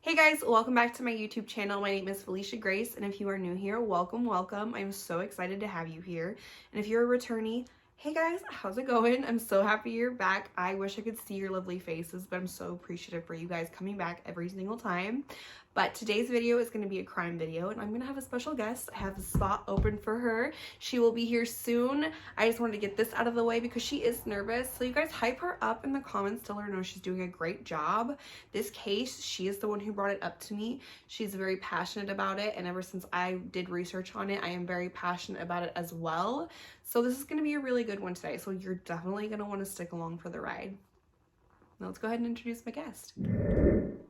Hey guys, welcome back to my YouTube channel. My name is Felicia Grace, and if you are new here, welcome. I'm so excited to have you here. And if you're a returnee, hey guys, how's it going? I'm so happy you're back. I wish I could see your lovely faces, but I'm so appreciative for you guys coming back every single time. But today's video is going to be a crime video, and I'm going to have a special guest. I have a spot open for her. She will be here soon. I just wanted to get this out of the way because she is nervous. So you guys hype her up in the comments to let her know she's doing a great job. This case, she is the one who brought it up to me. She's very passionate about it, and ever since I did research on it, I am very passionate about it as well. So this is going to be a really good one today. So you're definitely going to want to stick along for the ride. Now let's go ahead and introduce my guest.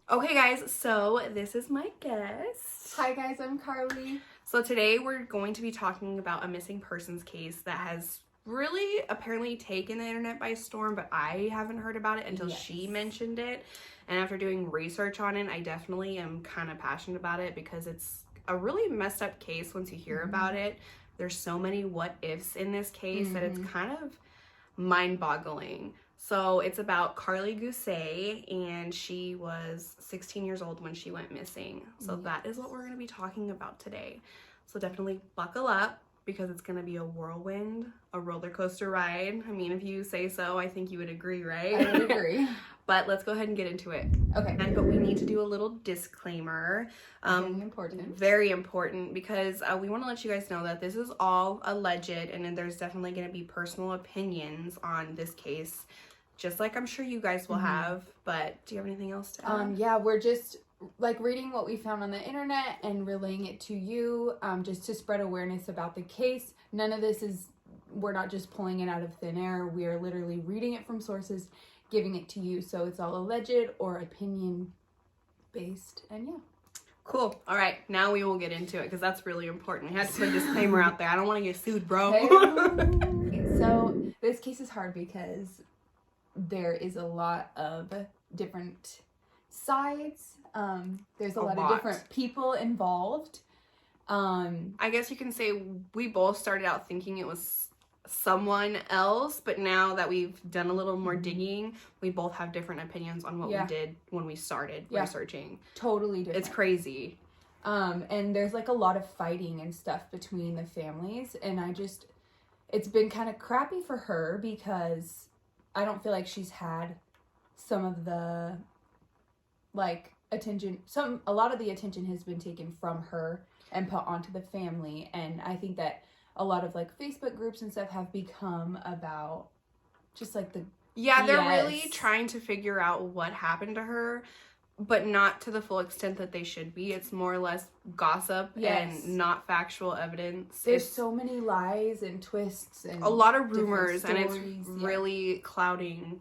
Okay guys, so this is my guest. Hi guys, I'm Karlie. So today we're going to be talking about a missing persons case that has really apparently taken the internet by storm, but I haven't heard about it until she mentioned it. And after doing research on it, I definitely am kind of passionate about it because it's a really messed up case once you hear about it. There's so many what ifs in this case that it's kind of mind-boggling. So it's about Karlie Gusé, and she was 16 years old when she went missing. So that is what we're going to be talking about today. So definitely buckle up because it's going to be a whirlwind, a roller coaster ride. I mean, if you say so, I think you would agree, right? I would agree. But let's go ahead and get into it. Okay. But we need to do a little disclaimer. Very important. Very important because we want to let you guys know that this is all alleged, and then there's definitely going to be personal opinions on this case, just like I'm sure you guys will have. But do you have anything else to add? Yeah, we're just like reading what we found on the internet and relaying it to you, just to spread awareness about the case. None of this is, we're not just pulling it out of thin air. We are literally reading it from sources, giving it to you. So it's all alleged or opinion based, and yeah. Cool. All right, now we will get into it because that's really important. I had to put a disclaimer out there. I don't want to get sued, bro. Okay, so this case is hard because there is a lot of different sides. There's a lot of different people involved. I guess you can say we both started out thinking it was someone else, but now that we've done a little more digging, we both have different opinions on what we did when we started researching. Totally different. It's crazy. And there's like a lot of fighting and stuff between the families, and it's been kind of crappy for her because I don't feel like she's had some of the like attention. A lot of the attention has been taken from her and put onto the family, and I think that a lot of like Facebook groups and stuff have become about just like the they're really trying to figure out what happened to her, but not to the full extent that they should be. It's more or less gossip and not factual evidence. There's so many lies and twists and a lot of rumors, and it's really clouding,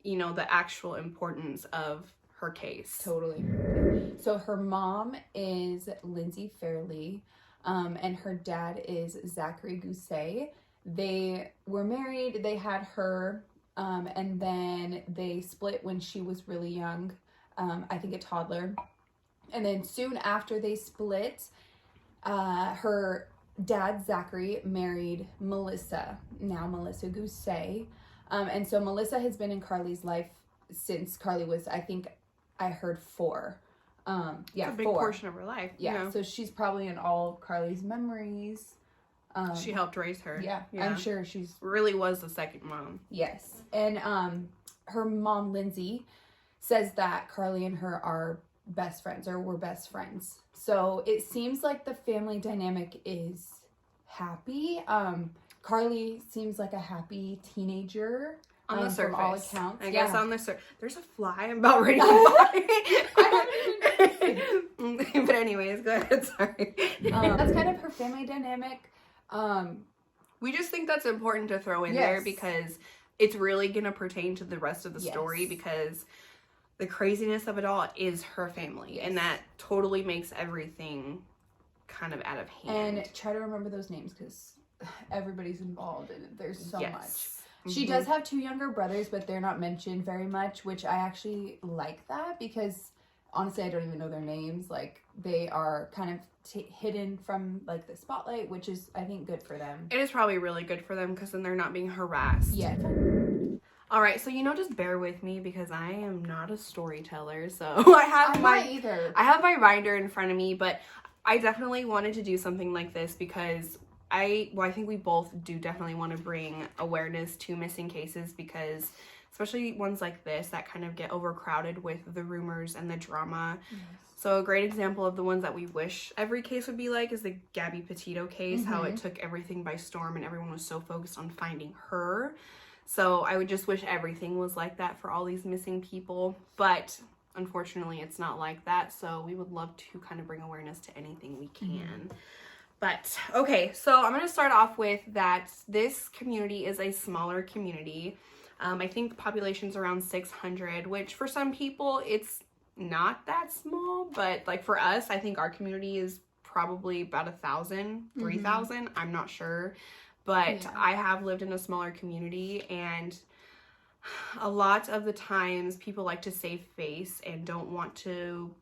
you know, the actual importance of her case. Totally. So her mom is Lindsay Fairley, and her dad is Zachary Gusé. They were married, they had her, and then they split when she was really young. I think a toddler. And then soon after they split, her dad, Zachary, married Melissa, now Melissa Gusé. And so Melissa has been in Karlie's life since Karlie was, I think I heard 4. It's a big portion of her life. Yeah, you know? So she's probably in all of Karlie's memories. She helped raise her. Yeah, I'm sure she's... really was the second mom. Yes. And her mom, Lindsay, says that Karlie and her are best friends, or were best friends. So it seems like the family dynamic is happy. Karlie seems like a happy teenager. On the surface. From all accounts. I guess on the surface. There's a fly. I'm about ready to fly. But anyways, go ahead. Sorry. That's kind of her family dynamic. We just think that's important to throw in there because it's really going to pertain to the rest of the story, because the craziness of it all is her family, and that totally makes everything kind of out of hand. And try to remember those names because everybody's involved and there's so much. She does have 2 younger brothers, but they're not mentioned very much, which I actually like that because honestly I don't even know their names. Like, they are kind of hidden from like the spotlight, which is, I think, good for them. It is probably really good for them because then they're not being harassed. Yeah. All right, so just bear with me because I am not a storyteller. So I'm not either. I have my binder in front of me, but I definitely wanted to do something like this because I think we both do definitely want to bring awareness to missing cases, because especially ones like this that kind of get overcrowded with the rumors and the drama. Yes. So a great example of the ones that we wish every case would be like is the Gabby Petito case, how it took everything by storm and everyone was so focused on finding her. So I would just wish everything was like that for all these missing people. But unfortunately, it's not like that. So we would love to kind of bring awareness to anything we can. But okay, so I'm going to start off with that this community is a smaller community. I think the population's around 600, which for some people, it's not that small. But like for us, I think our community is probably about 1,000, 3,000. I'm not sure. But I have lived in a smaller community, and a lot of the times people like to save face and don't want to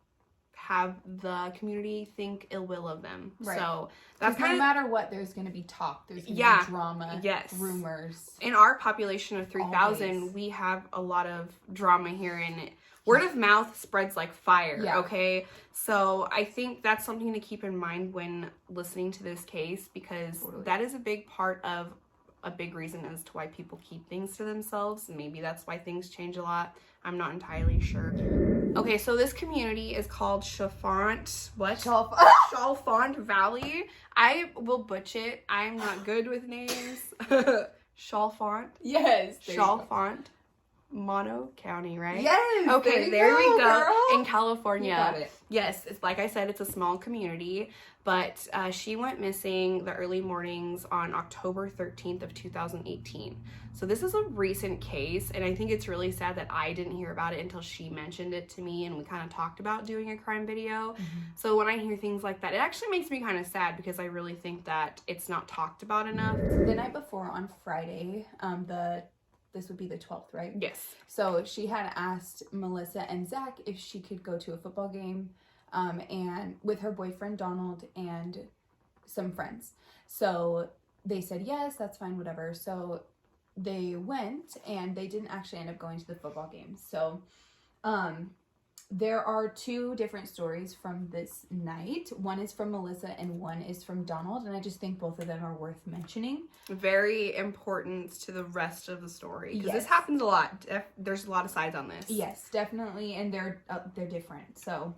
have the community think ill will of them. Right. So that's no matter what, there's going to be talk. There's going to be drama, rumors. In our population of 3,000, we have a lot of drama here, and word of mouth spreads like fire, okay? So I think that's something to keep in mind when listening to this case, because that is a big part of a big reason as to why people keep things to themselves. Maybe that's why things change a lot. I'm not entirely sure. Okay, so this community is called Chalfont Valley. I will butcher it. I'm not good with names. Chalfont. Yes. Chalfont. Mono County, right? Yes. Okay, there we go. Girl. In California. You got it. Yes, it's like I said, it's a small community, but she went missing the early mornings on October 13th of 2018. So this is a recent case, and I think it's really sad that I didn't hear about it until she mentioned it to me, and we kind of talked about doing a crime video. So when I hear things like that, it actually makes me kind of sad, because I really think that it's not talked about enough. The night before, on Friday, this would be the 12th, right? Yes. So she had asked Melissa and Zach if she could go to a football game, and with her boyfriend Donald and some friends. So they said yes, that's fine, whatever. So they went, and they didn't actually end up going to the football game. So there are two different stories from this night. One is from Melissa and one is from Donald, and I just think both of them are worth mentioning. Very important to the rest of the story, because this happens a lot. There's a lot of sides on this. Yes, definitely, and they're different. So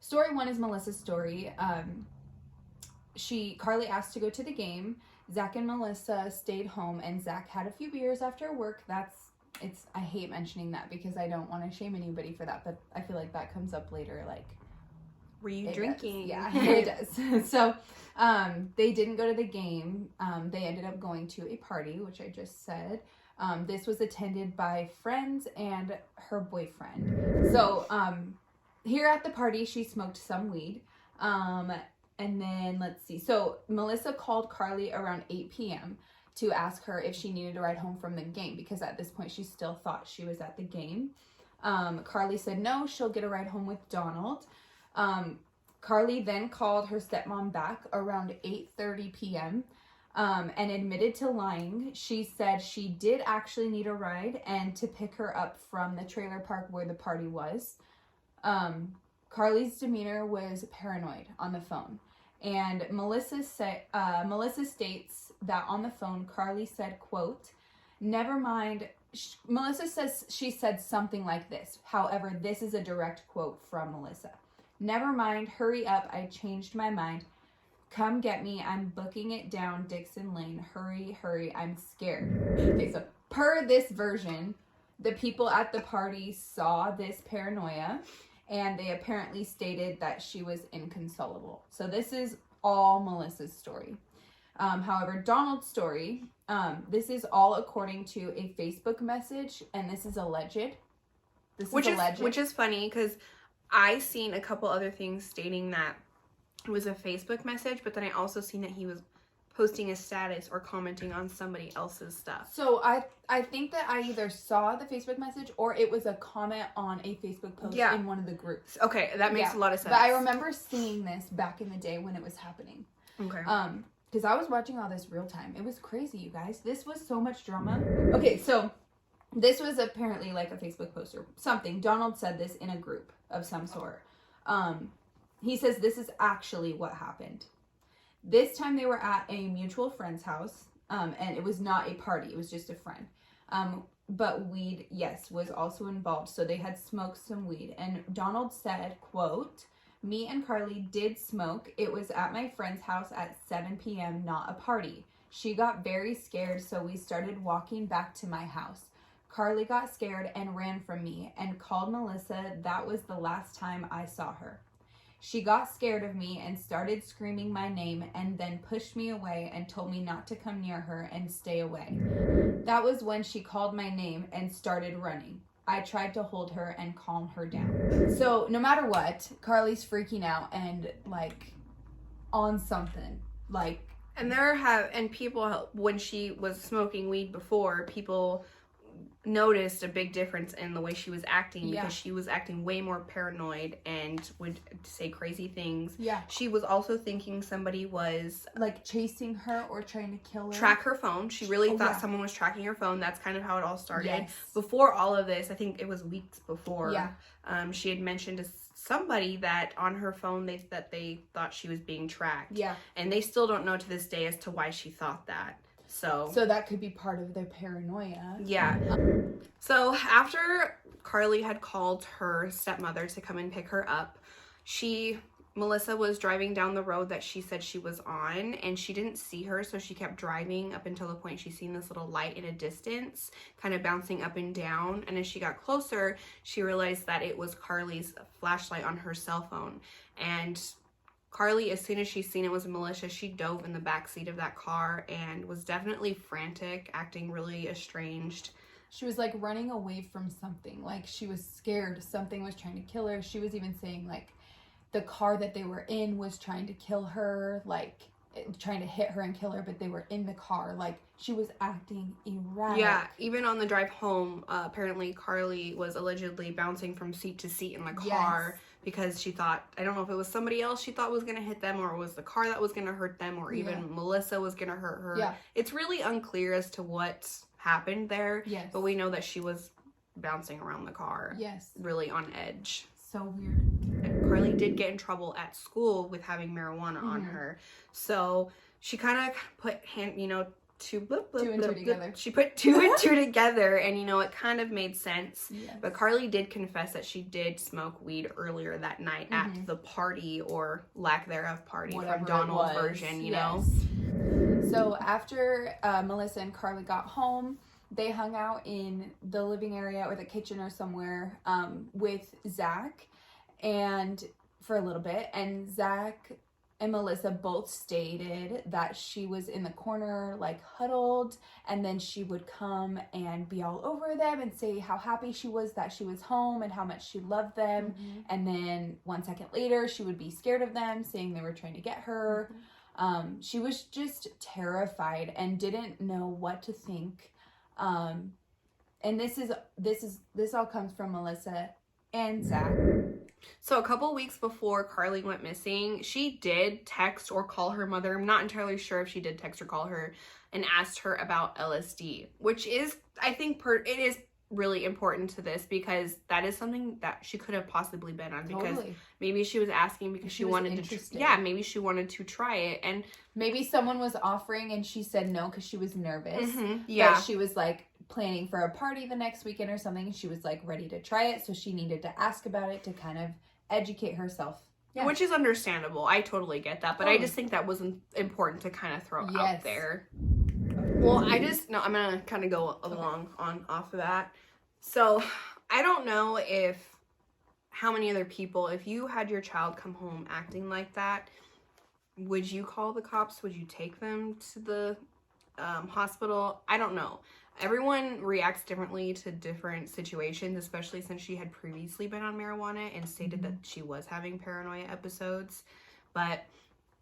story one is Melissa's story. Karlie asked to go to the game. Zach and Melissa stayed home, and Zach had a few beers after work. I hate mentioning that because I don't want to shame anybody for that, but I feel like that comes up later. Like, were you drinking? Does. Yeah, it does. So, they didn't go to the game. They ended up going to a party, which I just said. This was attended by friends and her boyfriend. So, here at the party, she smoked some weed. And then, let's see. So, Melissa called Karlie around 8 p.m. to ask her if she needed a ride home from the game, because at this point, she still thought she was at the game. Karlie said no, she'll get a ride home with Donald. Karlie then called her stepmom back around 8:30 p.m. And admitted to lying. She said she did actually need a ride and to pick her up from the trailer park where the party was. Karlie's demeanor was paranoid on the phone. And Melissa states that on the phone, Karlie said, quote, "Never mind." Melissa says she said something like this. However, this is a direct quote from Melissa. "Never mind, hurry up, I changed my mind. Come get me, I'm booking it down Dixon Lane. Hurry, hurry, I'm scared." Okay, so per this version, the people at the party saw this paranoia, and they apparently stated that she was inconsolable. So this is all Melissa's story. However, Donald's story, this is all according to a Facebook message, and this is alleged. Which is funny, because I seen a couple other things stating that it was a Facebook message, but then I also seen that he was posting a status or commenting on somebody else's stuff. So I think that I either saw the Facebook message or it was a comment on a Facebook post in one of the groups. Okay, that makes a lot of sense. But I remember seeing this back in the day when it was happening. Okay. because I was watching all this real time. It was crazy, you guys. This was so much drama. Okay, so this was apparently like a Facebook post or something. Donald said this in a group of some sort. He says this is actually what happened. This time they were at a mutual friend's house, and it was not a party. It was just a friend. But weed, yes, was also involved. So they had smoked some weed. And Donald said, quote, "Me and Karlie did smoke. It was at my friend's house at 7 p.m., not a party. She got very scared, so we started walking back to my house. Karlie got scared and ran from me and called Melissa. That was the last time I saw her. She got scared of me and started screaming my name and then pushed me away and told me not to come near her and stay away. That was when she called my name and started running. I tried to hold her and calm her down." So no matter what, Karlie's freaking out and like on something. Like, and people, when she was smoking weed before, people noticed a big difference in the way she was acting, because she was acting way more paranoid and would say crazy things. Yeah. She was also thinking somebody was like chasing her or trying to kill her. Track her phone. She really thought someone was tracking her phone. That's kind of how it all started. Yes. Before all of this, I think it was weeks before. Yeah. She had mentioned to somebody that on her phone they thought she was being tracked. Yeah. And they still don't know to this day as to why she thought that. So that could be part of their paranoia. Yeah. So after Karlie had called her stepmother to come and pick her up, Melissa was driving down the road that she said she was on, and she didn't see her, so she kept driving up until the point she seen this little light in a distance, kind of bouncing up and down. And as she got closer, she realized that it was Karlie's flashlight on her cell phone. And Karlie, as soon as she seen it was Melissa, she dove in the back seat of that car and was definitely frantic, acting really estranged. She was like running away from something. Like she was scared something was trying to kill her. She was even saying like the car that they were in was trying to kill her, like trying to hit her and kill her, but they were in the car. Like she was acting erratic. Yeah, even on the drive home, apparently Karlie was allegedly bouncing from seat to seat in the car. Yes. Because she thought, I don't know if it was somebody else she thought was going to hit them, or it was the car that was going to hurt them, or even Melissa was going to hurt her. Yeah. It's really unclear as to what happened there. Yes. But we know that she was bouncing around the car. Yes. Really on edge. So weird. And Karlie did get in trouble at school with having marijuana on her. So she kind of put two and two together. She put two and two together, and it kind of made sense. Yes. But Karlie did confess that she did smoke weed earlier that night at the party, or lack thereof party, whatever, from Donald's version, know. So after Melissa and Karlie got home, they hung out in the living area or the kitchen or somewhere with Zach, and for a little bit, and Zach and Melissa both stated that she was in the corner, like huddled, and then she would come and be all over them and say how happy she was that she was home and how much she loved them. And then 1 second later, she would be scared of them, saying they were trying to get her. She was just terrified and didn't know what to think. And this all comes from Melissa and Zach. So a couple weeks before Karlie went missing, she did text or call her mother. I'm not entirely sure if she did text or call her, and asked her about LSD, which is, I think, it is really important to this, because that is something that she could have possibly been on, because maybe she was asking because she wanted to, maybe she wanted to try it, and maybe someone was offering and she said no because she was nervous. Yeah, but she was like planning for a party the next weekend or something, and she was like ready to try it, so she needed to ask about it to kind of educate herself. Yeah. Which is understandable. I totally get that, but I just think that was important to kind of throw out there. Well, I'm gonna kind of go along off of that. So I don't know how many other people, if you had your child come home acting like that, would you call the cops? Would you take them to the hospital? I don't know. Everyone reacts differently to different situations, especially since she had previously been on marijuana and stated that she was having paranoia episodes. But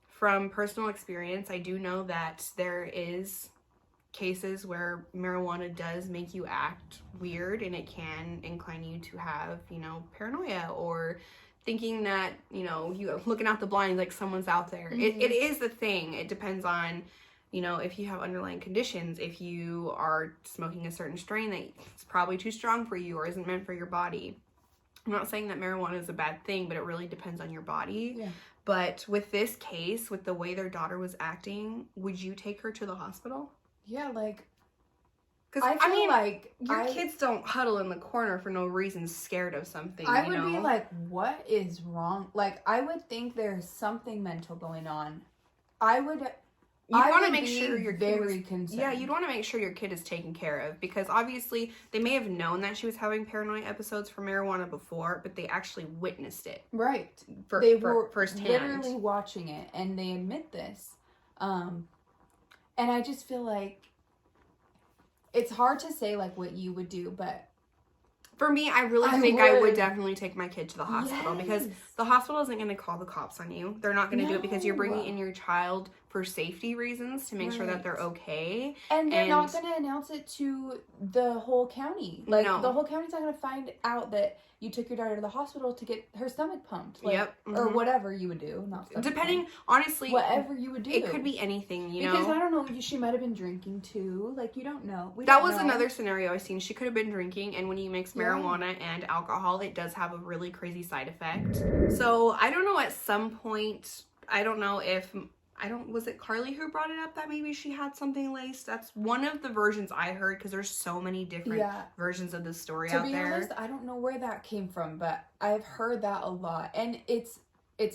from personal experience, I do know that there is cases where marijuana does make you act weird, and it can incline you to have, paranoia or thinking that, you know, you looking out the blinds like someone's out there. It is the thing. It depends on, you know, if you have underlying conditions, if you are smoking a certain strain that's probably too strong for you or isn't meant for your body. I'm not saying that marijuana is a bad thing, but it really depends on your body. Yeah. But with this case, with the way their daughter was acting, would you take her to the hospital? Yeah, like, because I feel like your kids don't huddle in the corner for no reason, scared of something. I would be like, what is wrong? Like, I would think there's something mental going on. You want to make sure your kid very concerned. Yeah, you'd want to make sure your kid is taken care of, because obviously they may have known that she was having paranoid episodes for marijuana before, but they actually witnessed it. Right. They were firsthand. Literally watching it, and they admit this. And I just feel like it's hard to say like what you would do, but for me, I really think I would definitely take my kid to the hospital, because the hospital isn't going to call the cops on you. They're not going to do it, because you're bringing in your child for safety reasons to make sure that they're okay. And they're not going to announce it to the whole county. Like, no. The whole county's not going to find out that you took your daughter to the hospital to get her stomach pumped. Like, or whatever you would do. Depending, honestly. Whatever you would do. It could be anything, you know. Because I don't know, she might have been drinking too. Like, you don't know. That was another scenario I seen. She could have been drinking, and when you mix marijuana and alcohol, it does have a really crazy side effect. So, I don't know, at some point, I don't know if... was it Karlie who brought it up that maybe she had something laced? That's one of the versions I heard, because there's so many different versions of this story out there. To be honest, I don't know where that came from, but I've heard that a lot. And it's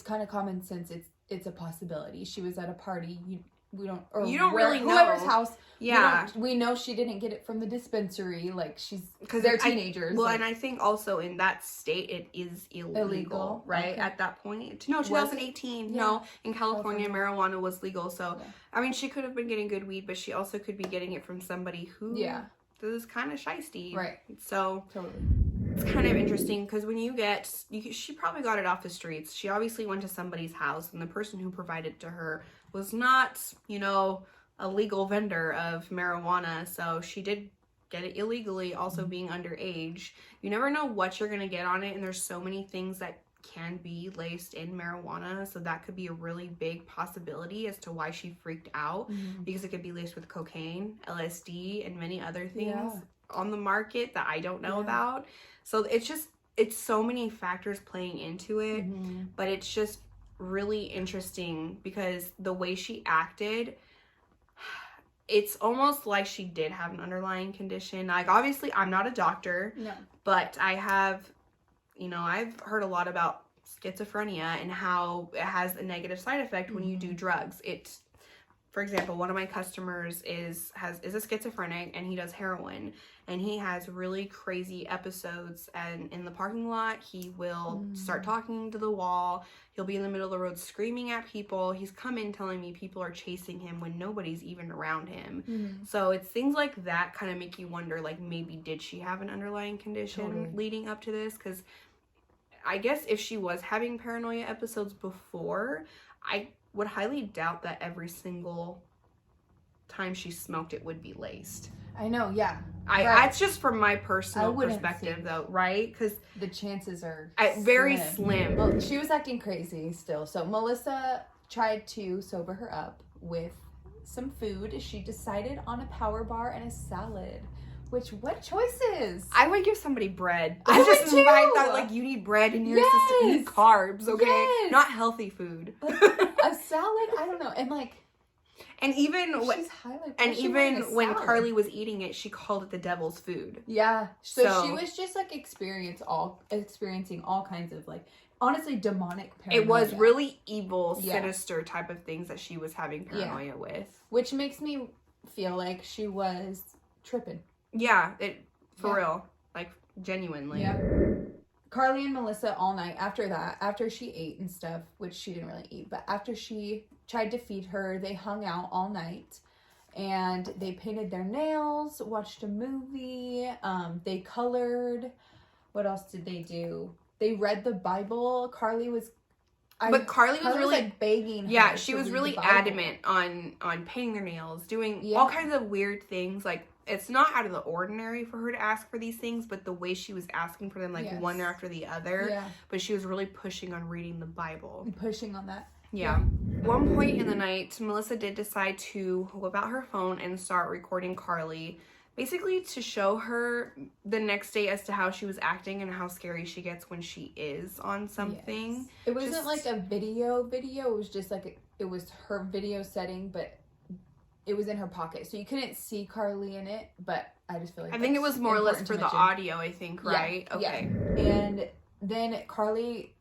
kind of common sense. It's a possibility. She was at a party. You don't really know. Whoever's house. Yeah. We know she didn't get it from the dispensary. Like, because they're teenagers. And I think also in that state, it is illegal, right? Okay. At that point. No, 2018. Yeah. No, in California, marijuana was legal. So, I mean, she could have been getting good weed, but she also could be getting it from somebody who is kind of shisty. Right. So, it's kind of interesting, because when she probably got it off the streets. She obviously went to somebody's house, and the person who provided it to her was not, you know, a legal vendor of marijuana. So she did get it illegally, also being underage. You never know what you're going to get on it, and there's so many things that can be laced in marijuana. So that could be a really big possibility as to why she freaked out, because it could be laced with cocaine, LSD, and many other things on the market that I don't know about. So it's so many factors playing into it, but it's just really interesting, because the way she acted, it's almost like she did have an underlying condition. Like, obviously I'm not a doctor, but I have, you know, I've heard a lot about schizophrenia and how it has a negative side effect when you do drugs. For example, one of my customers is a schizophrenic, and he does heroin, and he has really crazy episodes, and in the parking lot he will start talking to the wall. He'll be in the middle of the road screaming at people. He's come in telling me people are chasing him when nobody's even around him. So it's things like that kind of make you wonder, like, maybe did she have an underlying condition leading up to this? Because I guess if she was having paranoia episodes before, I would highly doubt that every single time she smoked it would be laced. I know, yeah. That's just from my personal perspective, though, right? Because the chances are very slim. Well, she was acting crazy still. So Melissa tried to sober her up with some food. She decided on a power bar and a salad. What choices? I would give somebody bread. I just invite that, like, you need bread in your system. You need carbs, okay? Not healthy food. Like, a salad? I don't know. And, like, and even when Karlie was eating it, she called it the devil's food. Yeah. So she was just, like, experiencing all kinds of, like, honestly, demonic paranoia. It was really evil, sinister type of things that she was having paranoia with. Which makes me feel like she was tripping. Yeah, for real. Like, genuinely. Yeah. Karlie and Melissa all night after she ate and stuff, which she didn't really eat, but after she tried to feed her, they hung out all night, and they painted their nails, watched a movie, they colored. What else did they do? They read the Bible. Karlie was really, like, begging her. Yeah, she was really adamant on painting their nails, doing all kinds of weird things, like it's not out of the ordinary for her to ask for these things, but the way she was asking for them, like, Yes. one after the other. Yeah. But she was really pushing on reading the Bible. Pushing on that. Yeah. One point in the night, Melissa did decide to whip out her phone and start recording Karlie, basically to show her the next day as to how she was acting and how scary she gets when she is on something. Yes. It wasn't like a video. It was just like, it was her video setting, but it was in her pocket. So you couldn't see Karlie in it, but I just feel like I think it was more or less for the audio, I think, right? Yeah. Okay. Yeah. And then Karlie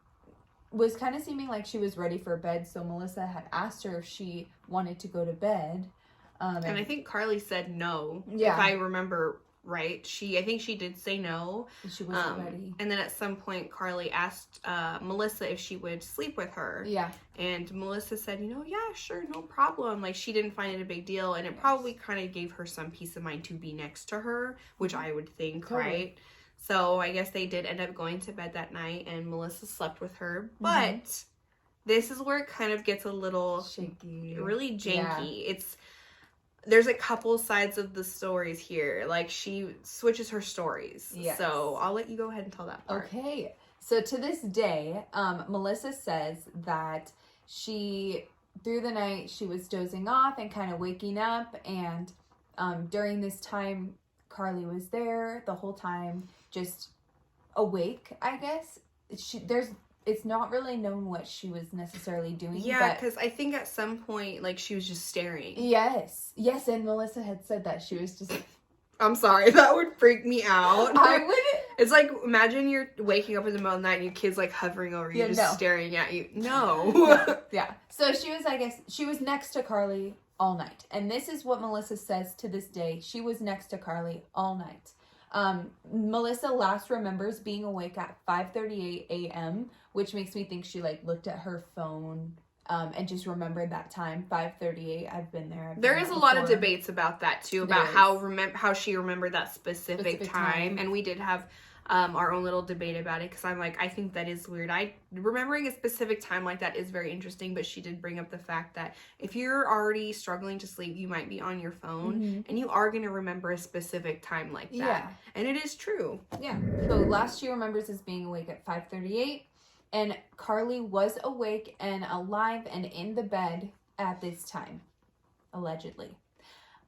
was kind of seeming like she was ready for bed, so Melissa had asked her if she wanted to go to bed. And I think Karlie said no, yeah. if I remember right. I think she did say no. She wasn't ready. And then at some point, Karlie asked Melissa if she would sleep with her. Yeah. And Melissa said, yeah, sure, no problem. Like, she didn't find it a big deal. And it probably kind of gave her some peace of mind to be next to her, which I would think, right? So I guess they did end up going to bed that night, and Melissa slept with her. But this is where it kind of gets a little shaky, really janky. Yeah. There's a couple sides of the stories here. Like, she switches her stories. Yes. So I'll let you go ahead and tell that part. Okay. So to this day, Melissa says that through the night, she was dozing off and kind of waking up. And during this time, Karlie was there the whole time, just awake, I guess. It's not really known what she was necessarily doing. Yeah, because I think at some point, like, she was just staring. Yes, and Melissa had said that she was just... I'm sorry, that would freak me out. I would... It's like, imagine you're waking up in the middle of the night and your kid's, like, hovering over you, staring at you. No. Yeah. So she was, I guess, she was next to Karlie all night. And this is what Melissa says to this day. She was next to Karlie all night. Melissa last remembers being awake at 5:38 a.m., which makes me think she, like, looked at her phone and just remembered that time, 5:38. I've been there. There is a lot of debates about that, too, about how she remembered that specific time. And we did have our own little debate about it, because I'm like, I think that is weird. Remembering a specific time like that is very interesting, but she did bring up the fact that if you're already struggling to sleep, you might be on your phone, and you are going to remember a specific time like that. Yeah. And it is true. Yeah. So last she remembers is being awake at 5:38, and Karlie was awake and alive and in the bed at this time, allegedly.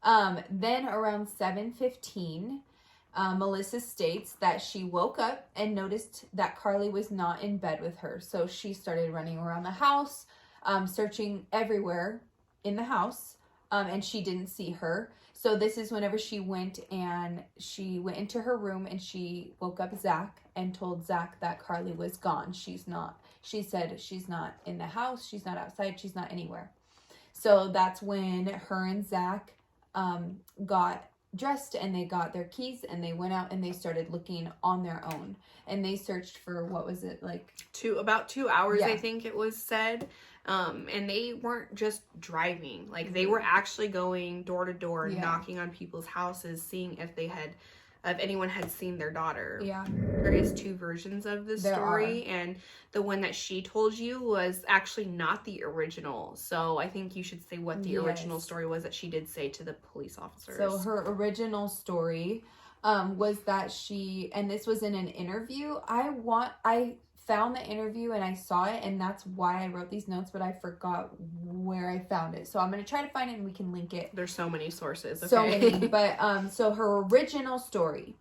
Then around 7:15, Melissa states that she woke up and noticed that Karlie was not in bed with her. So she started running around the house, searching everywhere in the house, and she didn't see her. So this is whenever she went into her room, and she woke up Zach and told Zach that Karlie was gone. She said she's not in the house, she's not outside, she's not anywhere. So that's when her and Zach got dressed, and they got their keys, and they went out and they started looking on their own, and they searched for, what was it, like about 2 hours, I think it was said. And they weren't just driving, like, they were actually going door to door, knocking on people's houses, seeing if anyone had seen their daughter. Yeah. There is two versions of this story, and the one that she told you was actually not the original. So I think you should say what the original story was that she did say to the police officers. So her original story was that and this was in an interview. I found the interview and I saw it, and that's why I wrote these notes, but I forgot where I found it. So I'm going to try to find it, and we can link it. There's so many sources. Okay? So many. But so her original story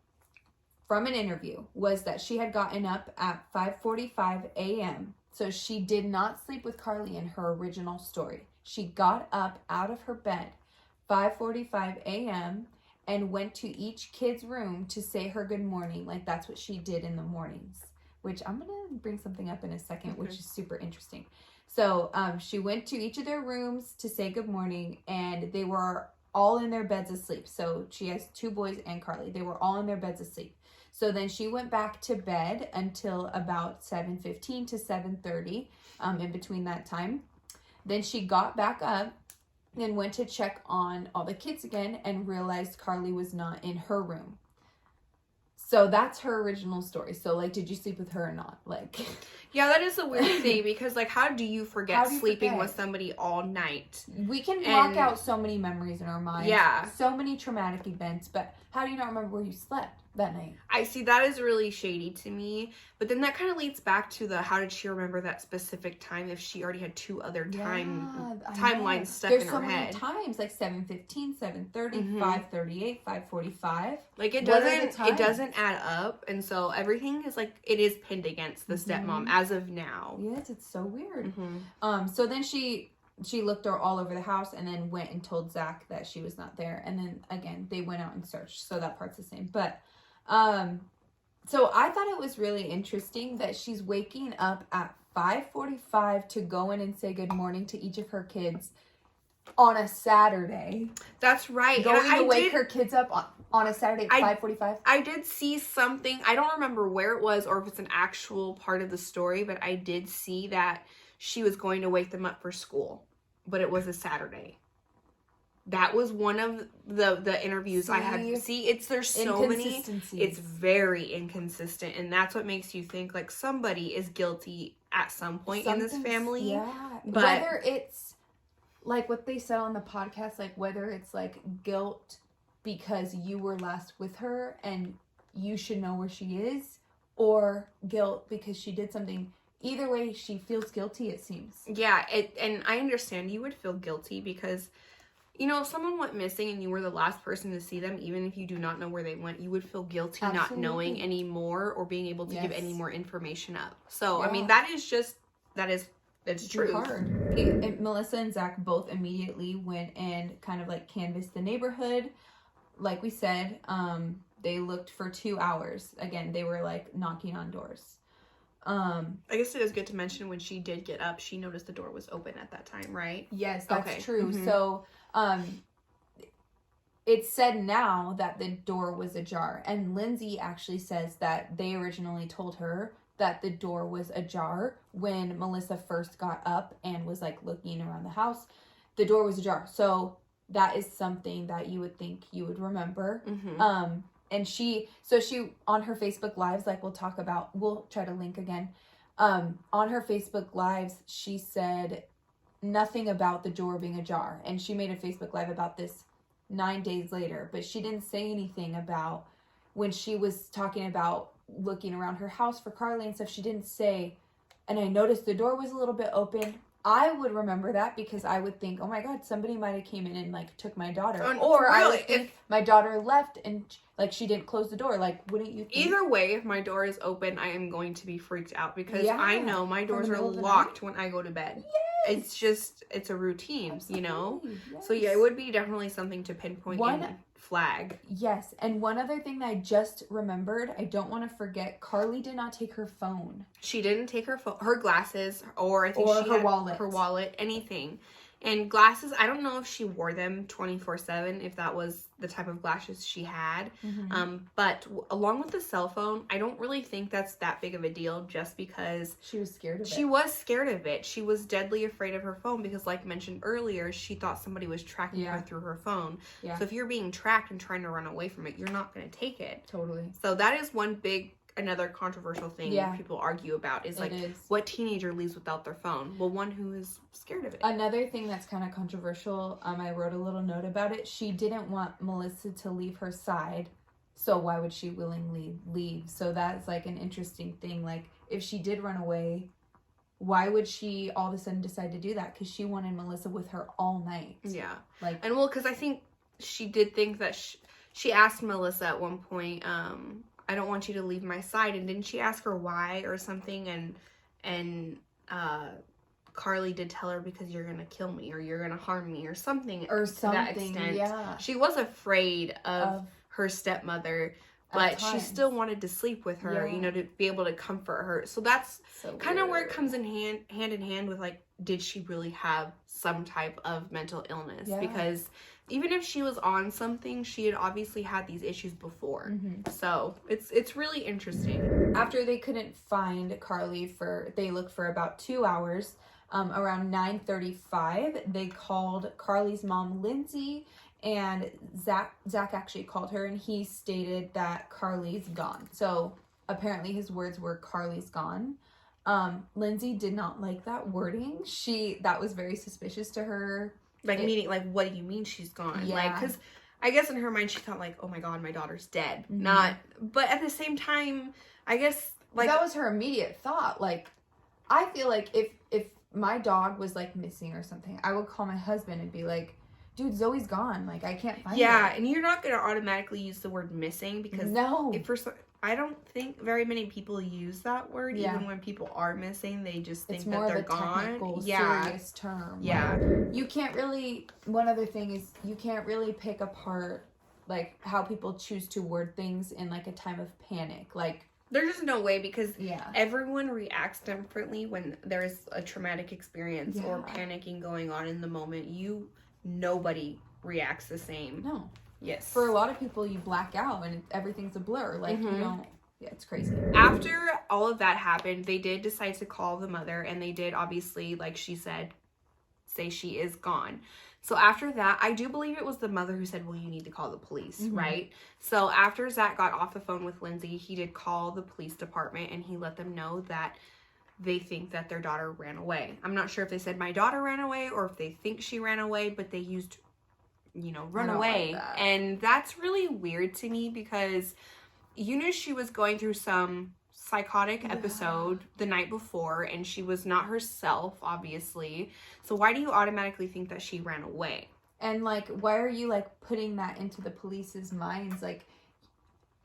from an interview was that she had gotten up at 5:45 a.m. So she did not sleep with Karlie in her original story. She got up out of her bed 5:45 a.m. and went to each kid's room to say her good morning. Like, that's what she did in the mornings, which I'm going to bring something up in a second, which is super interesting. So she went to each of their rooms to say good morning, and they were all in their beds asleep. So she has two boys and Karlie. They were all in their beds asleep. So then she went back to bed until about 7:15 to 7:30, in between that time. Then she got back up and went to check on all the kids again and realized Karlie was not in her room. So that's her original story. So, like, did you sleep with her or not? Like, Yeah, that is a weird thing because, like, how do you forget sleeping forget? with somebody all night? We can block out so many memories in our minds. Yeah. So many traumatic events, but how do you not remember where you slept that night? I see, that is really shady to me. But then that kind of leads back to the how did she remember that specific time if she already had two other timelines stuck in her head. There's so many times, like 7:15, 7:30, 5:38, 5:45. Like it doesn't add up, and so everything is like it is pinned against the stepmom as of now. Yes, it's so weird. So then she looked all over the house and then went and told Zach that she was not there, and then again they went out and searched, so that part's the same. But so I thought it was really interesting that she's waking up at 5:45 to go in and say good morning to each of her kids on a Saturday. That's right. Going to wake her kids up on a Saturday at 5:45. I did see something. I don't remember where it was or if it's an actual part of the story, but I did see that she was going to wake them up for school, but it was a Saturday. That was one of the interviews I had. There's so many. It's very inconsistent, and that's what makes you think like somebody is guilty at some point in this family. Yeah, but whether it's like what they said on the podcast, like whether it's like guilt because you were last with her and you should know where she is, or guilt because she did something. Either way, she feels guilty, it seems. Yeah, and I understand you would feel guilty because, you know, if someone went missing and you were the last person to see them, even if you do not know where they went, you would feel guilty not knowing any more or being able to give any more information up. So, I mean, it's true. Hard. Melissa and Zach both immediately went and kind of like canvassed the neighborhood. Like we said, they looked for 2 hours. Again, they were like knocking on doors. I guess it is good to mention when she did get up, she noticed the door was open at that time, right? Yes, that's true. So, it's said now that the door was ajar, and Lindsay actually says that they originally told her that the door was ajar when Melissa first got up and was like looking around the house. The door was ajar, so that is something that you would think you would remember. And she on her Facebook Lives, like we'll try to link again. On her Facebook Lives, she said nothing about the door being ajar, and she made a Facebook Live about this 9 days later, but she didn't say anything about when she was talking about looking around her house for Karlie and stuff. She didn't say, and I noticed the door was a little bit open. I would remember that because I would think, oh my God, somebody might have came in and like took my daughter. Or I would think my daughter left and like she didn't close the door. Like, wouldn't you think? Either way, if my door is open, I am going to be freaked out because I know my doors are locked when I go to bed. Yes. It's a routine, absolutely, you know? Yes. So yeah, it would be definitely something to pinpoint and flag. Yes. And one other thing that I just remembered, I don't want to forget, Karlie did not take her phone. She didn't take her phone, her glasses, or I think she her had wallet. Her wallet, anything. And glasses, I don't know if she wore them 24/7, if that was the type of glasses she had. But along with the cell phone, I don't really think that's that big of a deal just because she was scared of it. She was scared of it. She was deadly afraid of her phone because, like mentioned earlier, she thought somebody was tracking her through her phone. So if you're being tracked and trying to run away from it, you're not going to take it. Totally. So that is another controversial thing people argue about is like what teenager leaves without their phone? Well, one who is scared of it. Another thing that's kind of controversial, I wrote a little note about it. She didn't want Melissa to leave her side, so why would she willingly leave? So that's like an interesting thing. Like if she did run away, why would she all of a sudden decide to do that? Because she wanted Melissa with her all night. Yeah. Because I think she did think that she asked Melissa at one point, I don't want you to leave my side. And didn't she ask her why or something? And Karlie did tell her because you're going to kill me or you're going to harm me or something. Or something, to that extent. Yeah. She was afraid of her stepmother, but she still wanted to sleep with her, you know, to be able to comfort her. So that's kind of where it comes in hand in hand with like, did she really have some type of mental illness? Because even if she was on something, she had obviously had these issues before. So it's really interesting. After they couldn't find Karlie they looked for about 2 hours. Around 9:35, they called Karlie's mom, Lindsay, and Zach actually called her, and he stated that Karlie's gone. So apparently his words were, Karlie's gone. Lindsay did not like that wording. That was very suspicious to her. Like, meaning, like, what do you mean she's gone? Yeah. Like, because I guess in her mind she thought, like, oh my god, my daughter's dead. Mm-hmm. Not, but at the same time, I guess, like, that was her immediate thought. Like, I feel like if my dog was, like, missing or something, I would call my husband and be like, dude, Zoe's gone. Like, I can't find her. Yeah, and you're not going to automatically use the word missing because no. I don't think very many people use that word. Yeah. Even when people are missing, they just think that they're gone. Technical, serious term. Yeah. Like, you can't really, one other thing is you can't really pick apart, like, how people choose to word things in, like, a time of panic. Like, there's just no way because everyone reacts differently when there's a traumatic experience or panicking going on in the moment. Nobody reacts the same. No. Yes. For a lot of people, you black out and everything's a blur. Like, you don't... Yeah, it's crazy. After all of that happened, they did decide to call the mother, and they did, obviously, like she said, say she is gone. So after that, I do believe it was the mother who said, well, you need to call the police, right? So after Zach got off the phone with Lindsay, he did call the police department, and he let them know that they think that their daughter ran away. I'm not sure if they said my daughter ran away or if they think she ran away, but they used, run away. Like that. And that's really weird to me because you knew she was going through some psychotic episode the night before and she was not herself, obviously. So why do you automatically think that she ran away? And, like, why are you, like, putting that into the police's minds? Like,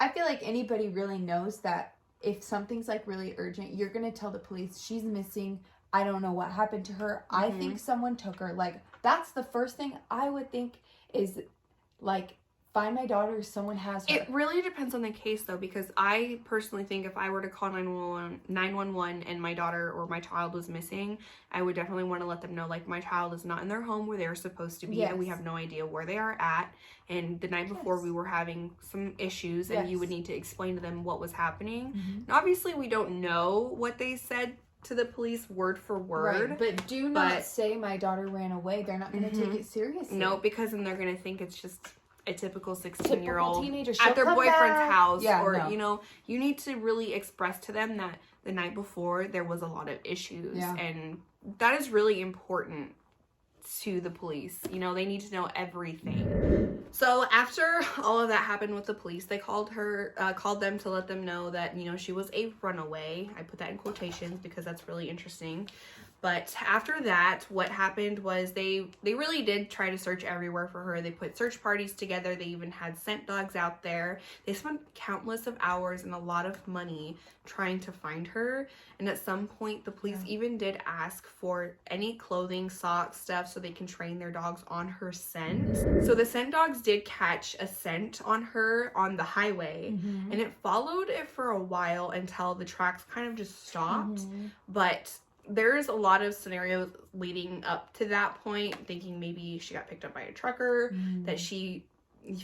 I feel like anybody really knows that if something's, like, really urgent, you're going to tell the police, she's missing, I don't know what happened to her, I think someone took her. Like, that's the first thing I would think is, like, find my daughter, someone has her. It really depends on the case, though, because I personally think if I were to call 911 and my daughter or my child was missing, I would definitely want to let them know, like, my child is not in their home where they're supposed to be, and we have no idea where they are at, and the night before we were having some issues, and you would need to explain to them what was happening. And obviously, we don't know what they said to the police word for word. Right, but do not say my daughter ran away. They're not going to take it seriously. No, because then they're going to think it's just a typical 16-year-old teenager at their boyfriend's house. Yeah, you need to really express to them that the night before there was a lot of issues. Yeah. And that is really important to the police. They need to know everything. So after all of that happened with the police, they called them to let them know that, she was a runaway. I put that in quotations because that's really interesting. But after that, what happened was they really did try to search everywhere for her. They put search parties together. They even had scent dogs out there. They spent countless of hours and a lot of money trying to find her. And at some point, the police even did ask for any clothing, socks, stuff so they can train their dogs on her scent. So the scent dogs did catch a scent on her on the highway. And it followed it for a while until the tracks kind of just stopped. But there's a lot of scenarios leading up to that point, thinking maybe she got picked up by a trucker, that she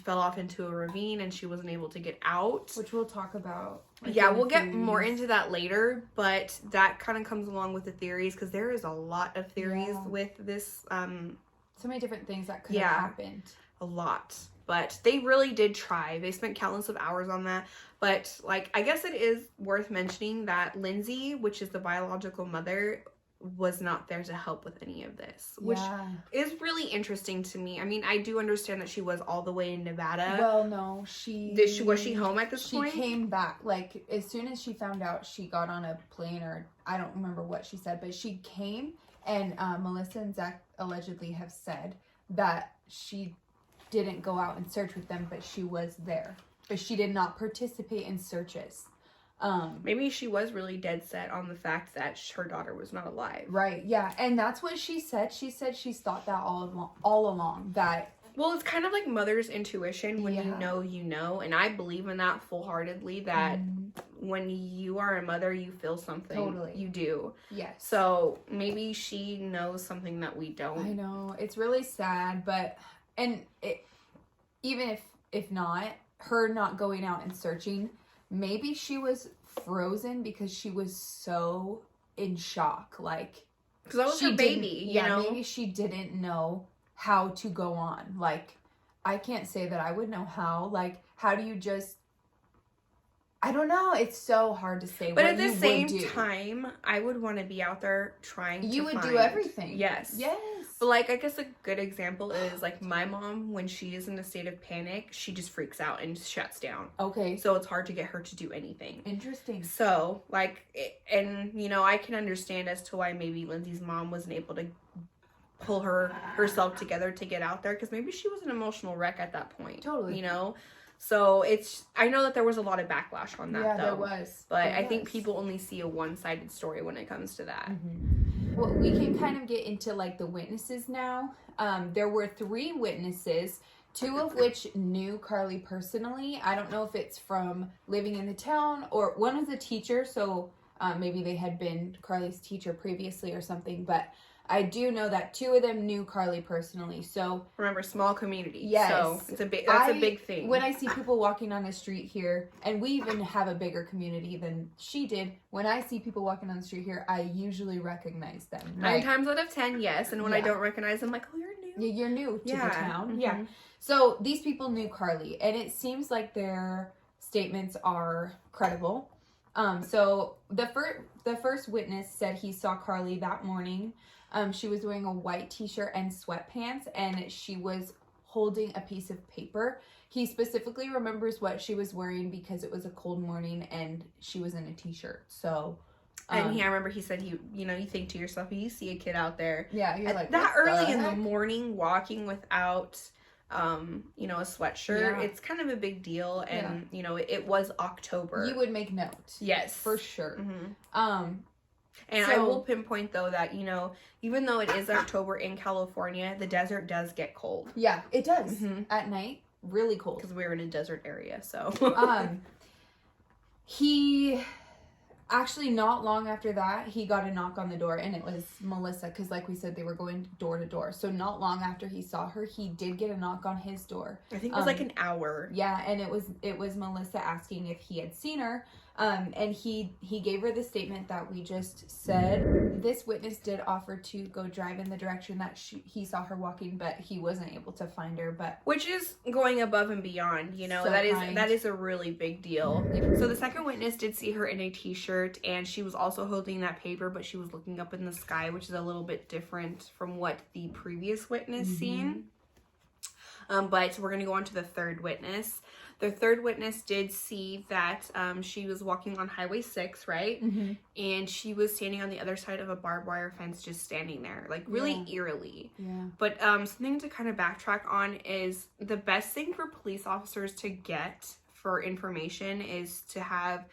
fell off into a ravine and she wasn't able to get out. Which we'll talk about. We'll get more into that later, but that kind of comes along with the theories because there is a lot of theories with this. So many different things that could have happened. A lot. But they really did try. They spent countless of hours on that. But, I guess it is worth mentioning that Lindsay, which is the biological mother, was not there to help with any of this. Which is really interesting to me. I mean, I do understand that she was all the way in Nevada. Well, no, was she home at this point? She came back. Like, as soon as she found out, she got on a plane, or I don't remember what she said, but she came, and Melissa and Zach allegedly have said that she didn't go out and search with them, but she was there. But she did not participate in searches. Maybe she was really dead set on the fact that her daughter was not alive. Right, yeah. And that's what she said. She said she's thought that all along. That... Well, it's kind of like mother's intuition. When you know. And I believe in that full-heartedly, that when you are a mother, you feel something. Totally. You do. Yes. So maybe she knows something that we don't. I know. It's really sad, but... And even if not, her not going out and searching, maybe she was frozen because she was so in shock. Like, because that was her baby, you know? Maybe she didn't know how to go on. Like, I can't say that I would know how. Like, how do you just I don't know. It's so hard to say. But what at the you same would do. time, I would want to be out there trying You to would find... do everything. Yes. Yes. But, like, I guess a good example is, like, my mom, when she is in a state of panic, she just freaks out and shuts down. Okay. So it's hard to get her to do anything. Interesting. So, like, and, you know, I can understand as to why maybe Lindsay's mom wasn't able to pull herself together to get out there, because maybe she was an emotional wreck at that point. Totally. You know? So I know that there was a lot of backlash on that, yeah, though. there was. But I think people only see a one-sided story when it comes to that. Mm-hmm. Well, we can kind of get into, like, the witnesses now. There were 3 witnesses, 2 of which knew Karlie personally. I don't know if it's from living in the town, or one was a teacher, so maybe they had been Karlie's teacher previously or something, but I do know that 2 of them knew Karlie personally. So remember, small community. Yes. So that's a big thing. When I see people walking on the street here, and we even have a bigger community than she did, when I see people walking on the street here, I usually recognize them. 9 times out of 10, yes. And when I don't recognize them, like, oh, you're new. Yeah, you're new to the town. Mm-hmm. Yeah. So these people knew Karlie, and it seems like their statements are credible. So the first witness said he saw Karlie that morning. She was wearing a white t-shirt and sweatpants, and she was holding a piece of paper. He specifically remembers what she was wearing because it was a cold morning and she was in a t-shirt. So, and I remember he said, you think to yourself, you see a kid out there. Yeah, you're like, that early in the morning walking without, a sweatshirt. Yeah. It's kind of a big deal, and it was October. You would make note. Yes, for sure. Mm-hmm. And I will pinpoint, though, that, even though it is October in California, the desert does get cold. Yeah, it does. Mm-hmm. At night, really cold. Because we're in a desert area, so. He, actually, not long after that, he got a knock on the door, and it was Melissa, because like we said, they were going door to door. So not long after he saw her, he did get a knock on his door. I think it was like an hour. Yeah, and it was Melissa asking if he had seen her. And he gave her the statement that we just said. This witness did offer to go drive in the direction that he saw her walking, but he wasn't able to find her. But which is going above and beyond, So that is a really big deal. So the second witness did see her in a t-shirt, and she was also holding that paper, but she was looking up in the sky, which is a little bit different from what the previous witness seen. But we're going to go on to the third witness. The third witness did see that she was walking on Highway 6, right? Mm-hmm. And she was standing on the other side of a barbed wire fence, just standing there, like really eerily. Yeah. But something to kind of backtrack on is the best thing for police officers to get for information is to have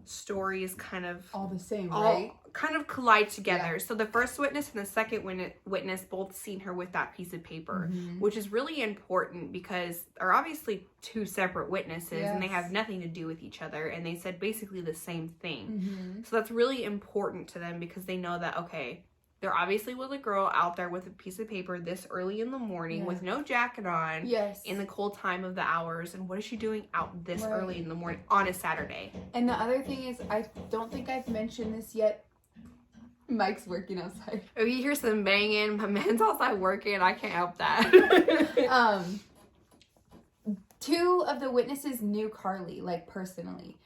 stories kind of all the same, right? Kind of collide together. Yeah. So the first witness and the second witness both seen her with that piece of paper, which is really important because they're obviously 2 separate witnesses and they have nothing to do with each other, and they said basically the same thing. So that's really important to them because they know that, okay, there obviously was a girl out there with a piece of paper this early in the morning with no jacket on in the cold time of the hours. And what is she doing out this early in the morning on a Saturday? And the other thing is, I don't think I've mentioned this yet. Mike's working outside. If you hear some banging, my man's outside working. I can't help that. 2 of the witnesses knew Karlie, like, personally.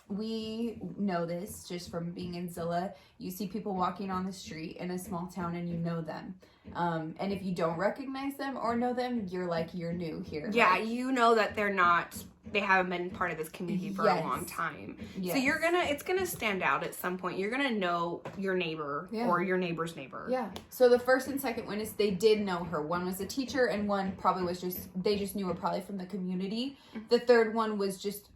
We know this just from being in Zilla. You see people walking on the street in a small town and you know them. And if you don't recognize them or know them, you're new here. Yeah, like, you know that they haven't been part of this community for a long time. Yes. So it's gonna stand out at some point. You're gonna know your neighbor or your neighbor's neighbor. Yeah. So the first and second witness, they did know her. One was a teacher and one probably was they just knew her probably from the community. The third one